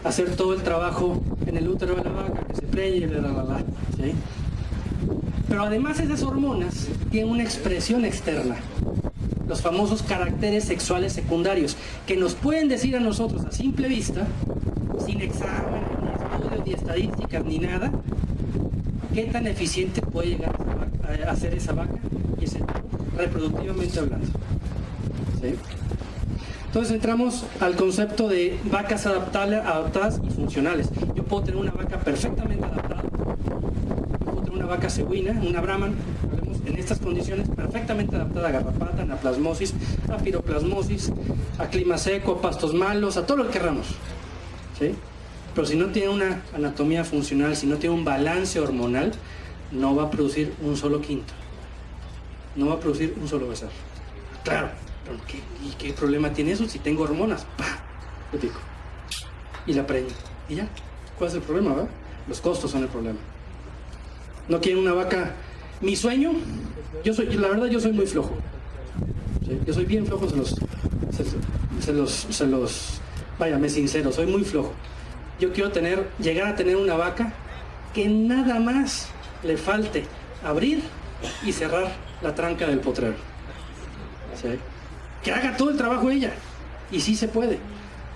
hacer todo el trabajo en el útero de la vaca, que se preñe, ¿sí? Pero además esas hormonas tienen una expresión externa, los famosos caracteres sexuales secundarios, que nos pueden decir a nosotros a simple vista, sin examen, ni estudios, ni estadísticas, ni nada, qué tan eficiente puede llegar a ser esa vaca y ese reproductivamente hablando. ¿Sí? Entonces entramos al concepto de vacas adaptadas y funcionales. Yo puedo tener una vaca perfectamente adaptada, yo puedo tener una vaca cebuina, una brahman, hablemos en estas condiciones, perfectamente adaptada a garrapata, anaplasmosis, a piroplasmosis, a clima seco, a pastos malos, a todo lo que queramos. ¿Sí? Pero si no tiene una anatomía funcional, si no tiene un balance hormonal, no va a producir un solo quinto, no va a producir un solo becerro. Claro. ¿Y qué problema tiene eso? Si tengo hormonas, ¡pah! Le pico y la preño y ya. ¿Cuál es el problema, verdad? Los costos son el problema. No quieren una vaca. Mi sueño, la verdad yo soy muy flojo. ¿Sí? Yo soy bien flojo, váyame sincero, soy muy flojo. Yo quiero llegar a tener una vaca que nada más le falte abrir y cerrar la tranca del potrero. ¿Sí? Que haga todo el trabajo ella. Y sí se puede.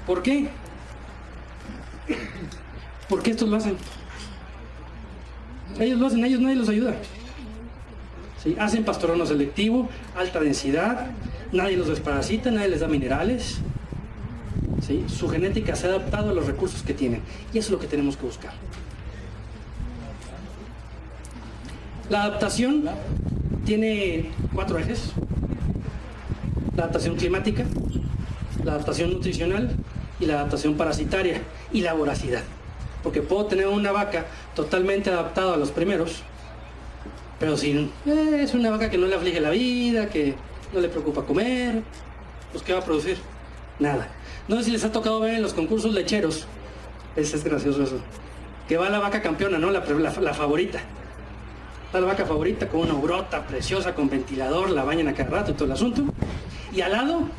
¿Por qué? Porque estos lo hacen. Ellos lo hacen, nadie los ayuda. ¿Sí? Hacen pastoreo no selectivo, alta densidad, nadie los desparasita, nadie les da minerales. ¿Sí? Su genética se ha adaptado a los recursos que tienen. Y eso es lo que tenemos que buscar. La adaptación tiene 4 ejes. La adaptación climática, la adaptación nutricional y la adaptación parasitaria y la voracidad. Porque puedo tener una vaca totalmente adaptada a los primeros, pero si es una vaca que no le aflige la vida, que no le preocupa comer, pues ¿qué va a producir? Nada. No sé si les ha tocado ver en los concursos lecheros, es gracioso eso, que va la vaca campeona, ¿no? La favorita. Está la vaca favorita con una ubrota preciosa, con ventilador, la bañan a cada rato y todo el asunto. Y al lado,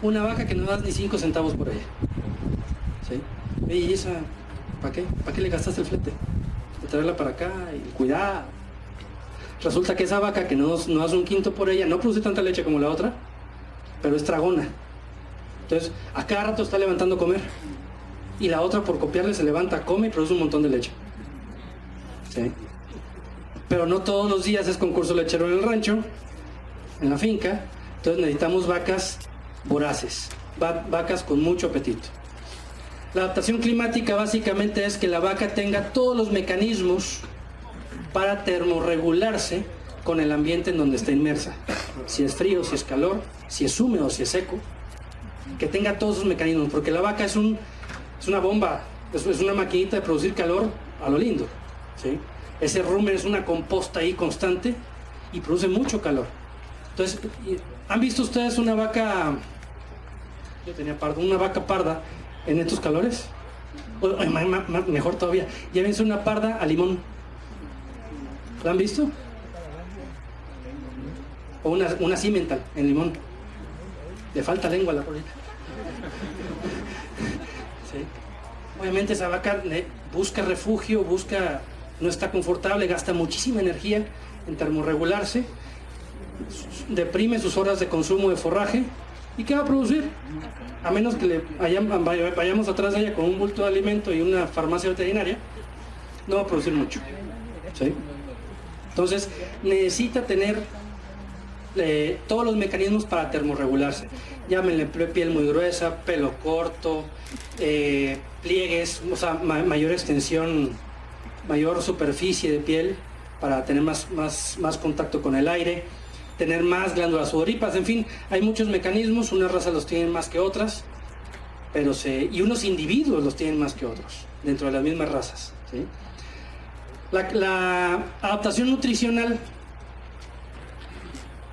una vaca que no das ni 5 centavos por ella. ¿Sí? ¿Y esa, para qué? ¿Para qué le gastaste el flete? De traerla para acá y cuidar. Resulta que esa vaca que no das un quinto por ella, no produce tanta leche como la otra, pero es tragona. Entonces, a cada rato está levantando a comer. Y la otra, por copiarle, se levanta, come y produce un montón de leche. ¿Sí? Pero no todos los días es concurso lechero en el rancho, en la finca. Entonces necesitamos vacas voraces, vacas con mucho apetito. La adaptación climática básicamente es que la vaca tenga todos los mecanismos para termorregularse con el ambiente en donde está inmersa. Si es frío, si es calor, si es húmedo, si es seco. Que tenga todos esos mecanismos, porque la vaca es una bomba, es una maquinita de producir calor a lo lindo, ¿sí? Ese rumen es una composta ahí constante y produce mucho calor. Entonces, ¿han visto ustedes una vaca, yo tenía parda, una vaca parda en estos calores? Mejor todavía, llévense una parda a limón. ¿La han visto? O una cimental en limón. Le falta lengua a la polita. ¿Sí? Obviamente esa vaca busca refugio, no está confortable, gasta muchísima energía en termorregularse, deprime sus horas de consumo de forraje. ¿Y qué va a producir? A menos que vayamos atrás de ella con un bulto de alimento y una farmacia veterinaria, no va a producir mucho. ¿Sí? Entonces necesita tener todos los mecanismos para termorregularse. Llámenle piel muy gruesa, pelo corto, pliegues, o sea, mayor extensión, mayor superficie de piel para tener más contacto con el aire, tener más glándulas sudoríparas, en fin, hay muchos mecanismos, unas razas los tienen más que otras, y unos individuos los tienen más que otros, dentro de las mismas razas, ¿sí? La adaptación nutricional,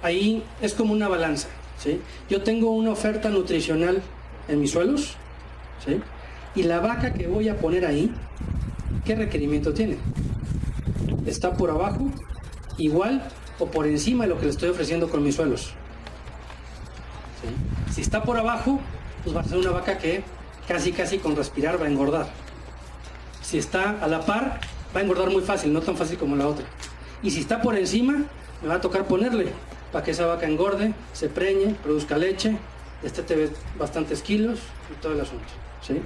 ahí es como una balanza, ¿sí? Yo tengo una oferta nutricional en mis suelos, ¿sí? Y la vaca que voy a poner ahí, ¿qué requerimiento tiene? ¿Está por abajo, igual o por encima de lo que le estoy ofreciendo con mis suelos? ¿Sí? Si está por abajo, pues va a ser una vaca que casi con respirar va a engordar. Si está a la par, va a engordar muy fácil, no tan fácil como la otra. Y si está por encima, me va a tocar ponerle para que esa vaca engorde, se preñe, produzca leche, destete bastantes kilos y todo el asunto, ¿sí?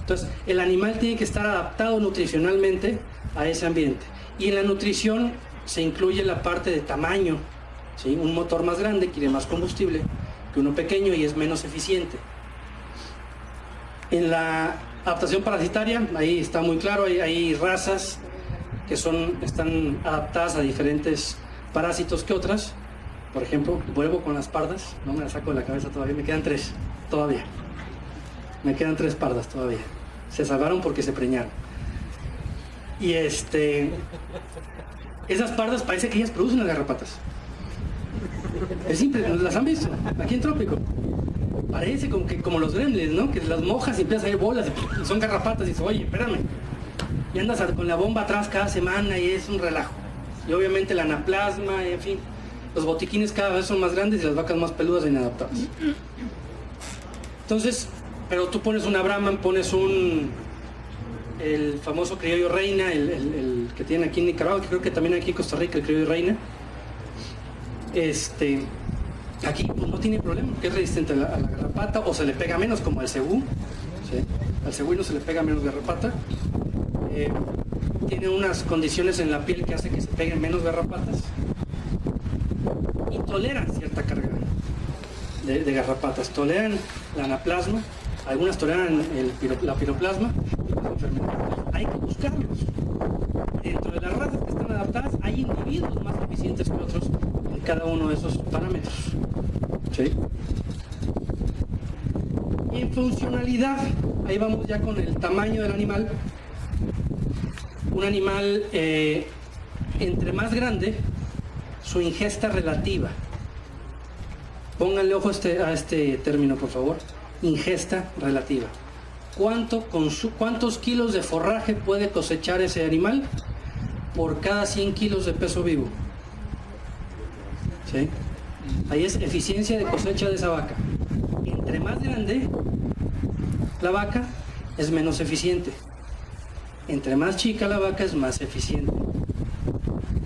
Entonces, el animal tiene que estar adaptado nutricionalmente a ese ambiente. Y en la nutrición se incluye la parte de tamaño, ¿sí? Un motor más grande quiere más combustible que uno pequeño y es menos eficiente. En la adaptación parasitaria, ahí está muy claro, hay razas que están adaptadas a diferentes parásitos que otras. Por ejemplo, vuelvo con las pardas, no me las saco de la cabeza todavía, me quedan 3 todavía. Me quedan 3 pardas todavía. Se salvaron porque se preñaron. Y esas pardas parece que ellas producen las garrapatas. Es simple, ¿las han visto? Aquí en Trópico. Parece como los gremlins, ¿no? Que las mojas y empiezan a salir bolas y son garrapatas y dices, oye, espérame. Y andas con la bomba atrás cada semana y es un relajo. Y obviamente el anaplasma, en fin. Los botiquines cada vez son más grandes y las vacas más peludas e inadaptadas. Entonces, pero tú pones una Brahman, pones el famoso criollo reina, el que tienen aquí en Nicaragua, que creo que también aquí en Costa Rica, el criollo reina. Aquí pues, no tiene problema, porque es resistente a la garrapata, o se le pega menos, como al cebú, ¿sí? Al cebú se le pega menos garrapata. Tiene unas condiciones en la piel que hace que se peguen menos garrapatas y toleran cierta carga de garrapatas, toleran la anaplasma, algunas toleran la piroplasma y las enfermedades. Hay que buscarlos. Dentro de las razas que están adaptadas hay individuos más eficientes que otros en cada uno de esos parámetros, ¿sí? Y en funcionalidad, ahí vamos ya con el tamaño del animal. Un animal, entre más grande, su ingesta relativa. Pónganle ojo a este término, por favor. Ingesta relativa. ¿Cuántos kilos de forraje puede cosechar ese animal por cada 100 kilos de peso vivo? ¿Sí? Ahí es eficiencia de cosecha de esa vaca. Entre más grande la vaca, es menos eficiente. Entre más chica la vaca, es más eficiente.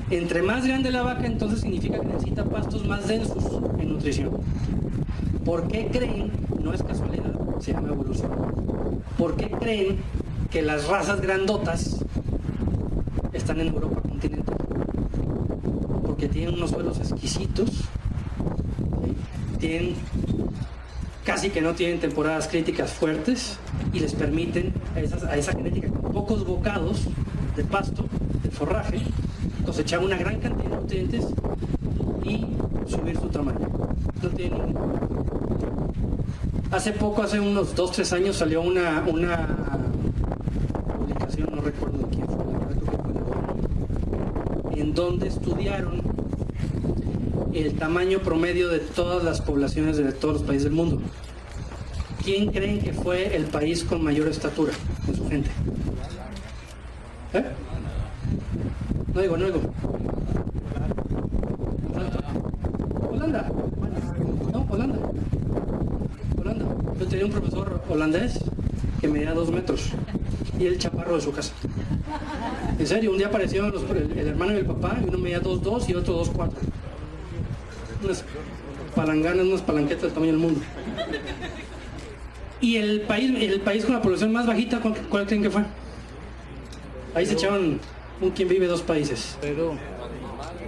Entre más grande la vaca, entonces significa que necesita pastos más densos en nutrición. ¿Por qué creen? No es casualidad, se llama evolución. ¿Por qué creen que las razas grandotas están en Europa continental? Porque tienen unos suelos exquisitos, ¿sí? Casi que no tienen temporadas críticas fuertes, y les permiten a esa genética con pocos bocados de pasto, de forraje, cosechar una gran cantidad de nutrientes y subir su tamaño. No tiene ningún. Hace poco, hace unos 2-3 años, salió una publicación, no recuerdo de quién fue, la verdad creo que fue de ONU, en donde estudiaron el tamaño promedio de todas las poblaciones de todos los países del mundo. ¿Quién creen que fue el país con mayor estatura en su gente? ¿Eh? No digo. Holanda. No, Holanda. Yo tenía un profesor holandés que medía 2 metros y el chaparro de su casa. En serio, un día aparecieron el hermano y el papá, y uno medía 2'2" y otro 2'4". Unas palanganas, unas palanquetas del tamaño del mundo. Y el país con la población más bajita, ¿cuál creen que fue? Ahí se echaron un quien vive 2 países. Perú.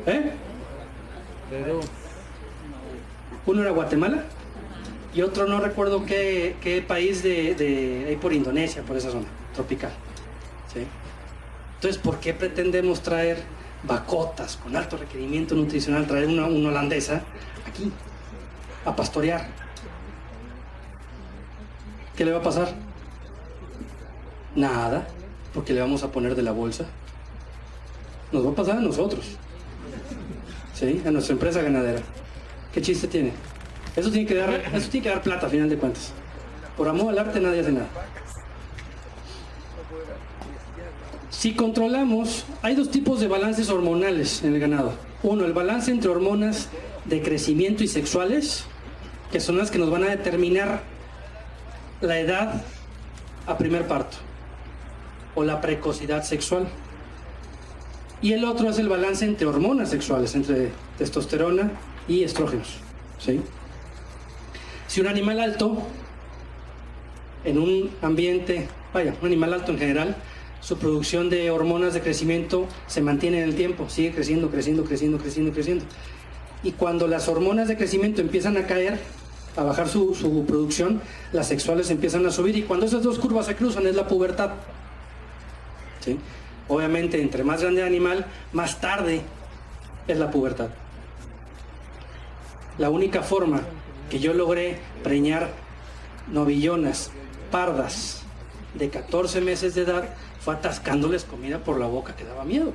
¿Eh? Perú. Uno era Guatemala y otro no recuerdo qué país de ahí por Indonesia, por esa zona tropical. ¿Sí? Entonces, ¿por qué pretendemos traer vacotas con alto requerimiento nutricional, traer una holandesa aquí a pastorear? ¿Qué le va a pasar? Nada, porque le vamos a poner de la bolsa. Nos va a pasar a nosotros, ¿sí? A nuestra empresa ganadera. ¿Qué chiste tiene? Eso tiene que dar plata a final de cuentas. Por amor al arte nadie hace nada. Si controlamos, hay 2 tipos de balances hormonales en el ganado. Uno, el balance entre hormonas de crecimiento y sexuales, que son las que nos van a determinar la edad a primer parto o la precocidad sexual. Y el otro es el balance entre hormonas sexuales, entre testosterona y estrógenos. ¿Sí? Si un animal alto, en un ambiente, un animal alto en general, su producción de hormonas de crecimiento se mantiene en el tiempo, sigue creciendo. Y cuando las hormonas de crecimiento empiezan a caer, a bajar su producción, las sexuales empiezan a subir, y cuando esas 2 curvas se cruzan es la pubertad. ¿Sí? Obviamente, entre más grande el animal, más tarde es la pubertad. La única forma que yo logré preñar novillonas pardas de 14 meses de edad fue atascándoles comida por la boca que daba miedo.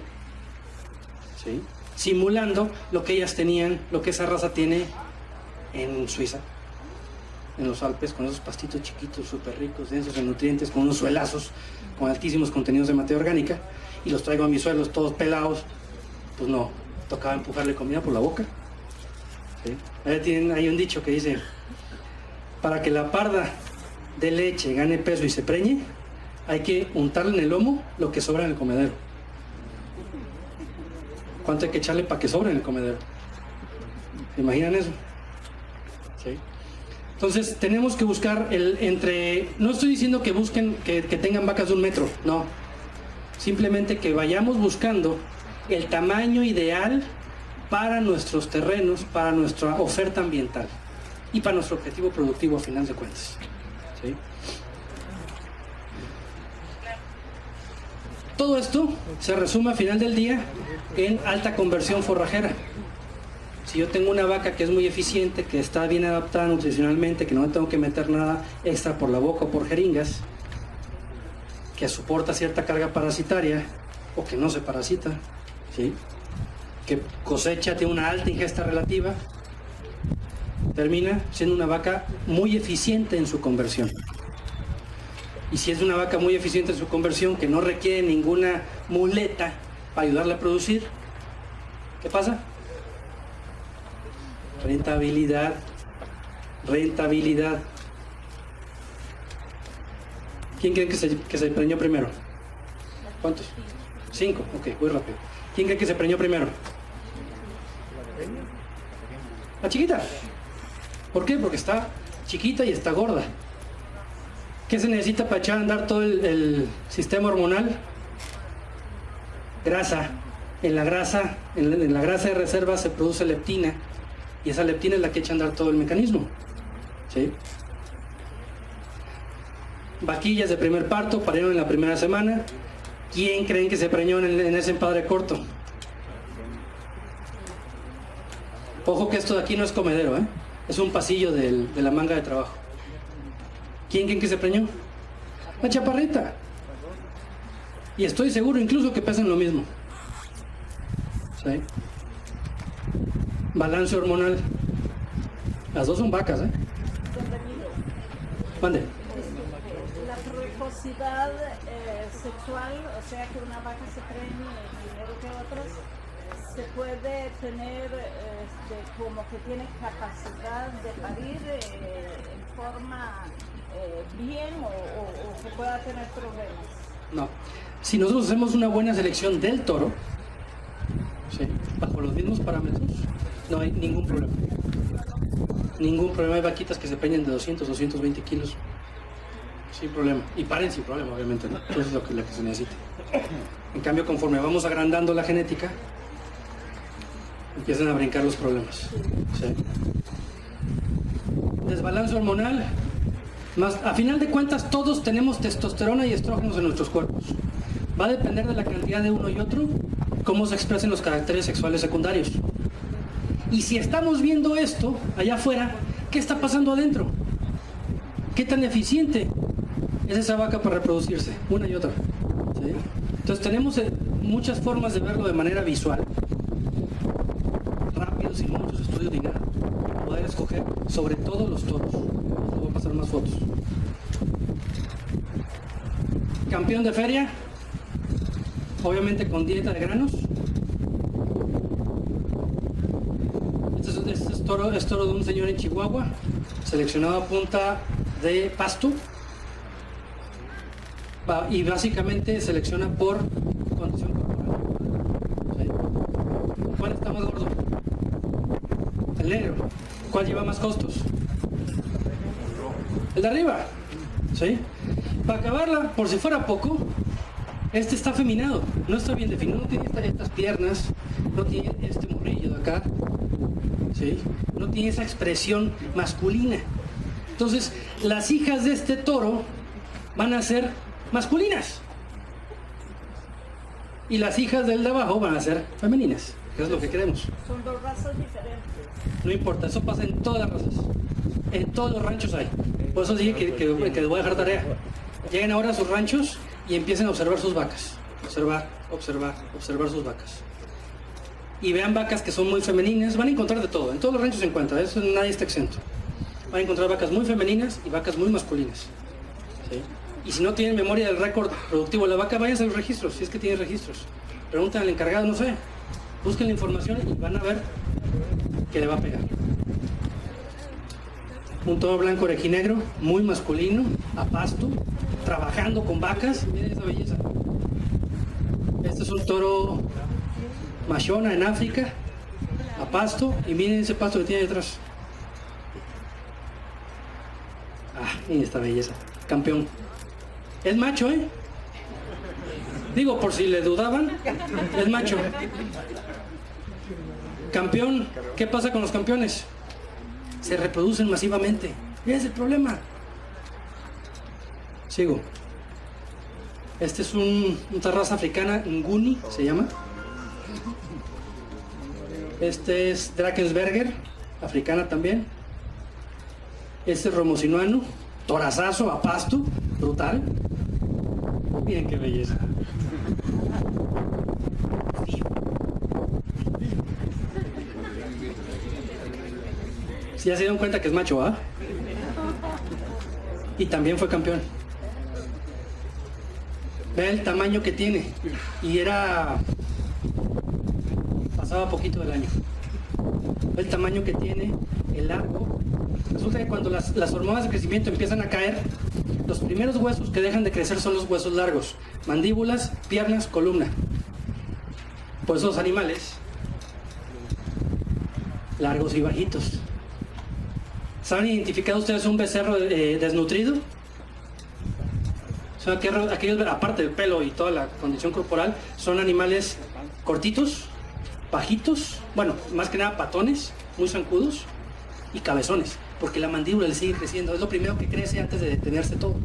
¿Sí? Simulando lo que ellas tenían, lo que esa raza tiene en Suiza, en los Alpes, con esos pastitos chiquitos, súper ricos, densos en nutrientes, con unos suelazos, con altísimos contenidos de materia orgánica, y los traigo a mis suelos todos pelados. Pues no, tocaba empujarle comida por la boca. ¿Sí? Hay un dicho que dice: para que la parda de leche gane peso y se preñe, hay que untarle en el lomo lo que sobra en el comedero. ¿Cuánto hay que echarle para que sobre en el comedero? ¿Se imaginan eso? ¿Sí? Entonces tenemos que buscar no estoy diciendo que busquen que tengan vacas de 1 metro, no. Simplemente que vayamos buscando el tamaño ideal para nuestros terrenos, para nuestra oferta ambiental y para nuestro objetivo productivo a final de cuentas. ¿Sí? Todo esto se resume a final del día en alta conversión forrajera. Si yo tengo una vaca que es muy eficiente, que está bien adaptada nutricionalmente, que no me tengo que meter nada extra por la boca o por jeringas, que soporta cierta carga parasitaria o que no se parasita, ¿sí? Que cosecha, tiene una alta ingesta relativa, termina siendo una vaca muy eficiente en su conversión. Y si es una vaca muy eficiente en su conversión, que no requiere ninguna muleta para ayudarle a producir, ¿qué pasa? Rentabilidad. ¿Quién cree que se preñó primero? ¿Cuántos? 5, ok, muy rápido. ¿Quién cree que se preñó primero? La chiquita. ¿Por qué? Porque está chiquita y está gorda. ¿Qué se necesita para echar a andar todo el sistema hormonal? Grasa. En la grasa de reserva se produce leptina, y esa leptina es la que echa a andar todo el mecanismo. ¿Sí? Vaquillas de primer parto, parieron en la primera semana. ¿Quién creen que se preñó en ese empadre corto? Ojo que esto de aquí no es comedero, ¿eh? Es un pasillo de la manga de trabajo. ¿Quién creen que se preñó? La chaparrita. Y estoy seguro incluso que pesan lo mismo. ¿Sí? Balance hormonal. Las dos son vacas, ¿eh? Mande. La precocidad sexual, o sea que una vaca se preñe primero que otras, se puede tener como que tiene capacidad de parir en forma bien o que pueda tener problemas. No. Si nosotros hacemos una buena selección del toro, ¿sí?, bajo los mismos parámetros, no hay ningún problema. Ningún problema. Hay vaquitas que se preñan de 200, 220 kilos sin problema. Y paren sin problema, obviamente, ¿no? Eso es lo que se necesita. En cambio, conforme vamos agrandando la genética, empiezan a brincar los problemas. ¿Sí? Desbalance hormonal. A final de cuentas, todos tenemos testosterona y estrógenos en nuestros cuerpos. Va a depender de la cantidad de uno y otro, cómo se expresen los caracteres sexuales secundarios. Y si estamos viendo esto allá afuera, ¿qué está pasando adentro? ¿Qué tan eficiente es esa vaca para reproducirse? Una y otra. ¿Sí? Entonces tenemos muchas formas de verlo de manera visual, rápido, sin muchos estudios ni nada, poder escoger sobre todo los toros. Les voy a pasar más fotos. Campeón de feria, obviamente con dieta de granos. Este es toro de un señor en Chihuahua, seleccionado a punta de pasto, y básicamente selecciona por condición corporal. ¿Sí? ¿Cuál está más gordo? El negro. ¿Cuál lleva más costos? El de arriba. ¿Sí? Para acabarla, por si fuera poco, este está afeminado, no está bien definido, no tiene estas piernas, no tiene este morrillo de acá, ¿sí? No tiene esa expresión masculina. Entonces, las hijas de este toro van a ser masculinas y las hijas del de abajo van a ser femeninas, que es lo que queremos. Son dos razas diferentes. No importa, eso pasa en todas las razas, en todos los ranchos hay. Por eso dije que les voy a dejar tarea. Lleguen ahora a sus ranchos y empiecen a observar sus vacas. Observar sus vacas. Y vean vacas que son muy femeninas. Van a encontrar de todo. En todos los ranchos se encuentra. Eso nadie está exento. Van a encontrar vacas muy femeninas y vacas muy masculinas. ¿Sí? Y si no tienen memoria del récord productivo de la vaca, váyanse a los registros, si es que tienen registros. Pregunten al encargado, no sé. Busquen la información y van a ver que le va a pegar. Un toro blanco orejinegro, muy masculino, a pasto, trabajando con vacas. Miren esa belleza. Este es un toro machona en África, a pasto, y miren ese pasto que tiene detrás. Miren esta belleza. Campeón. Es macho, ¿eh? Digo, por si le dudaban, es macho. Campeón. ¿Qué pasa con los campeones? Se reproducen masivamente. Ese es el problema. Sigo. Este es una raza africana, Nguni se llama. Este es Drakensberger, africana también. Este es Romosinuano, torazazo a pasto, brutal. Miren qué belleza. Si ya se dieron cuenta que es macho, ¿ah? Y también fue campeón. Vean el tamaño que tiene. Y pasaba poquito del año. Ve el tamaño que tiene, el largo. Resulta que cuando las hormonas de crecimiento empiezan a caer, los primeros huesos que dejan de crecer son los huesos largos. Mandíbulas, piernas, columna. Por eso los animales largos y bajitos. ¿Saben identificar ustedes un becerro desnutrido? Son aquellos, aparte del pelo y toda la condición corporal, son animales cortitos, bajitos, bueno, más que nada patones, muy zancudos y cabezones, porque la mandíbula le sigue creciendo, es lo primero que crece antes de detenerse todo.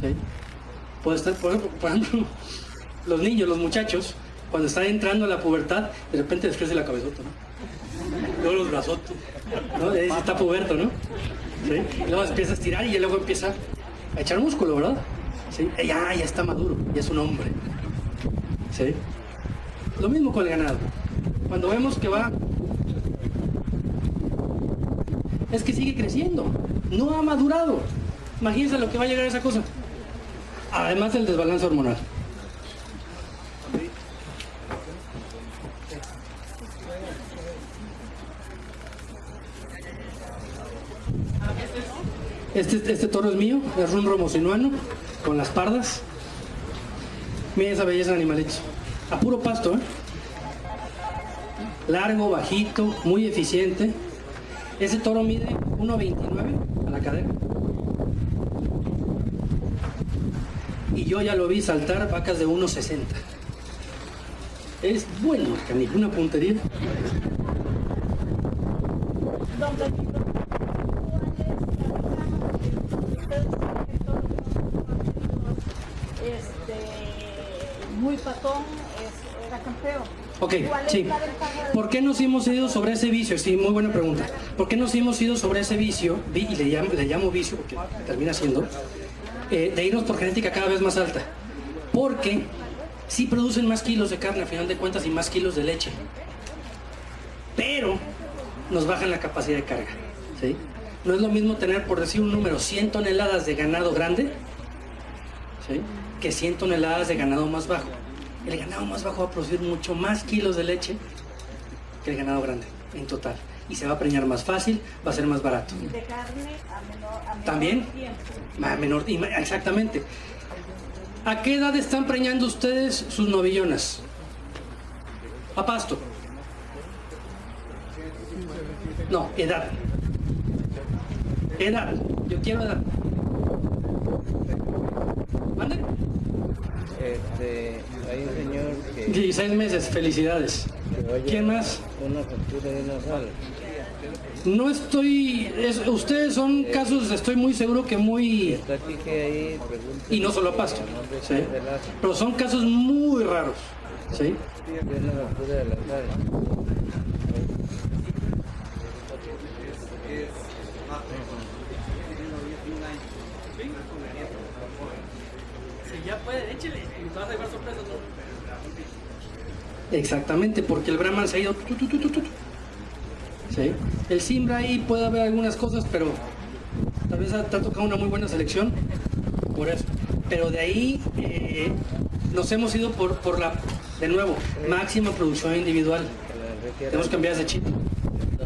¿sí? Puede estar, por ejemplo, los niños, los muchachos, cuando están entrando a la pubertad, de repente les crece la cabezota, ¿no? Luego los brazotes, ¿no? Ahí está puberto, ¿no? ¿Sí? Y luego empieza a estirar y luego empieza a echar músculo, ¿verdad? ¿Sí? Ya está maduro, ya es un hombre. ¿Sí? Lo mismo con el ganado. Cuando vemos que va, es que sigue creciendo, no ha madurado. Imagínense lo que va a llegar a esa cosa. Además del desbalance hormonal. Este toro es mío, es un romosinuano, con las pardas. Miren esa belleza de animalitos. A puro pasto, ¿eh? Largo, bajito, muy eficiente. Ese toro mide 1.29 a la cadera. Y yo ya lo vi saltar vacas de 1.60. Es bueno, canijo, una puntería. Don Benito, muy patón, era campeón. Ok, sí. ¿Por qué nos hemos ido sobre ese vicio? Sí, muy buena pregunta. ¿Por qué nos hemos ido sobre ese vicio, y le llamo vicio porque termina siendo, de irnos por genética cada vez más alta? Porque sí producen más kilos de carne, a final de cuentas, y más kilos de leche. Pero nos bajan la capacidad de carga, ¿sí? No es lo mismo tener, por decir un número, 100 toneladas de ganado grande, ¿sí?, que 100 toneladas de ganado más bajo. El ganado más bajo va a producir mucho más kilos de leche que el ganado grande, en total. Y se va a preñar más fácil, va a ser más barato. Y de carne a menor ¿También? tiempo. Exactamente. ¿A qué edad están preñando ustedes sus novillonas? A pasto. No, edad. Edad. Yo quiero edad. ¿Mande? Hay un señor que... 16 meses, felicidades. ¿Quién más? Una factura de una sal. No estoy... ustedes son casos, estoy muy seguro que muy... Está aquí que ahí pregunta... Y no solo a pasto, ¿sí? Pero son casos muy raros, ¿sí? Tiene una factura de la sal. Ya puede, échele, y vas a llevar sorpresas, ¿no? Exactamente, porque el Brahman se ha ido. ¿Sí? El Simbra ahí puede haber algunas cosas, pero tal vez te ha tocado una muy buena selección, por eso. Pero de ahí nos hemos ido por la, de nuevo, máxima producción individual. Tenemos que cambiar ese chip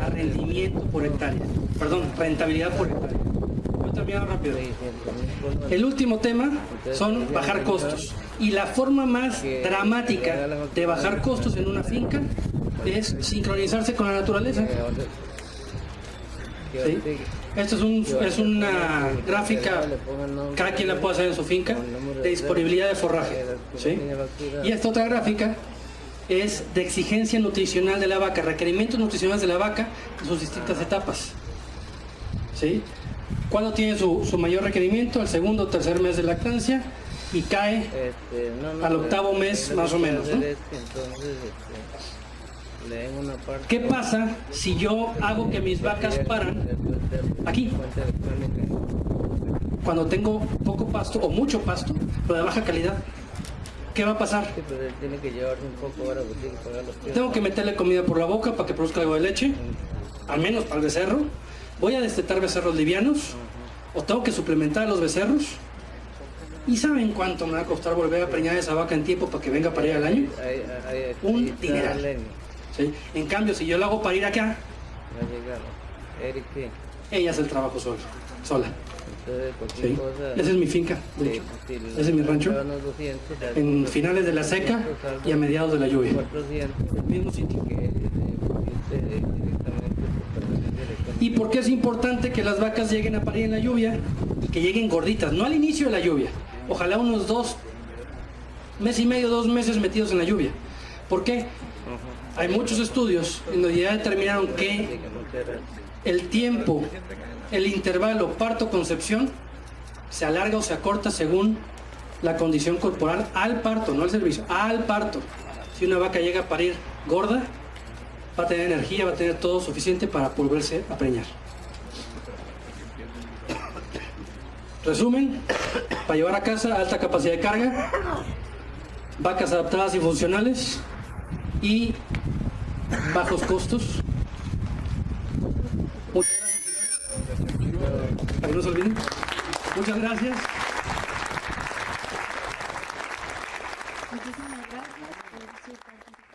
a rendimiento por hectárea. Perdón, rentabilidad por hectárea. Voy terminando rápido. El último tema son bajar costos. Y la forma más dramática de bajar costos en una finca es sincronizarse con la naturaleza. ¿Sí? Esto es una gráfica, cada quien la puede hacer en su finca, de disponibilidad de forraje. ¿Sí? Y esta otra gráfica es de exigencia nutricional de la vaca, requerimientos nutricionales de la vaca en sus distintas etapas. ¿Sí? ¿Cuándo tiene su mayor requerimiento? El segundo o tercer mes de lactancia y cae al octavo mes más o menos, ¿no? ¿Qué pasa si yo hago que mis vacas paran aquí? Cuando tengo poco pasto o mucho pasto, pero de baja calidad, ¿qué va a pasar? Tengo que meterle comida por la boca para que produzca algo de leche, al menos para el becerro. Voy a destetar becerros livianos o tengo que suplementar a los becerros. ¿Y saben cuánto me va a costar volver a preñar esa vaca en tiempo para que venga para ir al año? Un dineral. ¿Sí? En cambio, si yo la hago para ir acá, ella hace el trabajo sola. ¿Sí? Esa es mi finca, de hecho. Ese es mi rancho. En finales de la seca y a mediados de la lluvia. El mismo sitio. ¿Y por qué es importante que las vacas lleguen a parir en la lluvia y que lleguen gorditas? No al inicio de la lluvia. Ojalá unos 2 meses y medio, 2 meses metidos en la lluvia. ¿Por qué? Hay muchos estudios en donde ya determinaron que el tiempo, el intervalo parto-concepción se alarga o se acorta según la condición corporal al parto, no al servicio, al parto. Si una vaca llega a parir gorda, va a tener energía, va a tener todo suficiente para volverse a preñar. Resumen, para llevar a casa alta capacidad de carga, vacas adaptadas y funcionales y bajos costos. Muchas gracias. Para que no se olviden. Muchas gracias. Muchísimas gracias por su participación.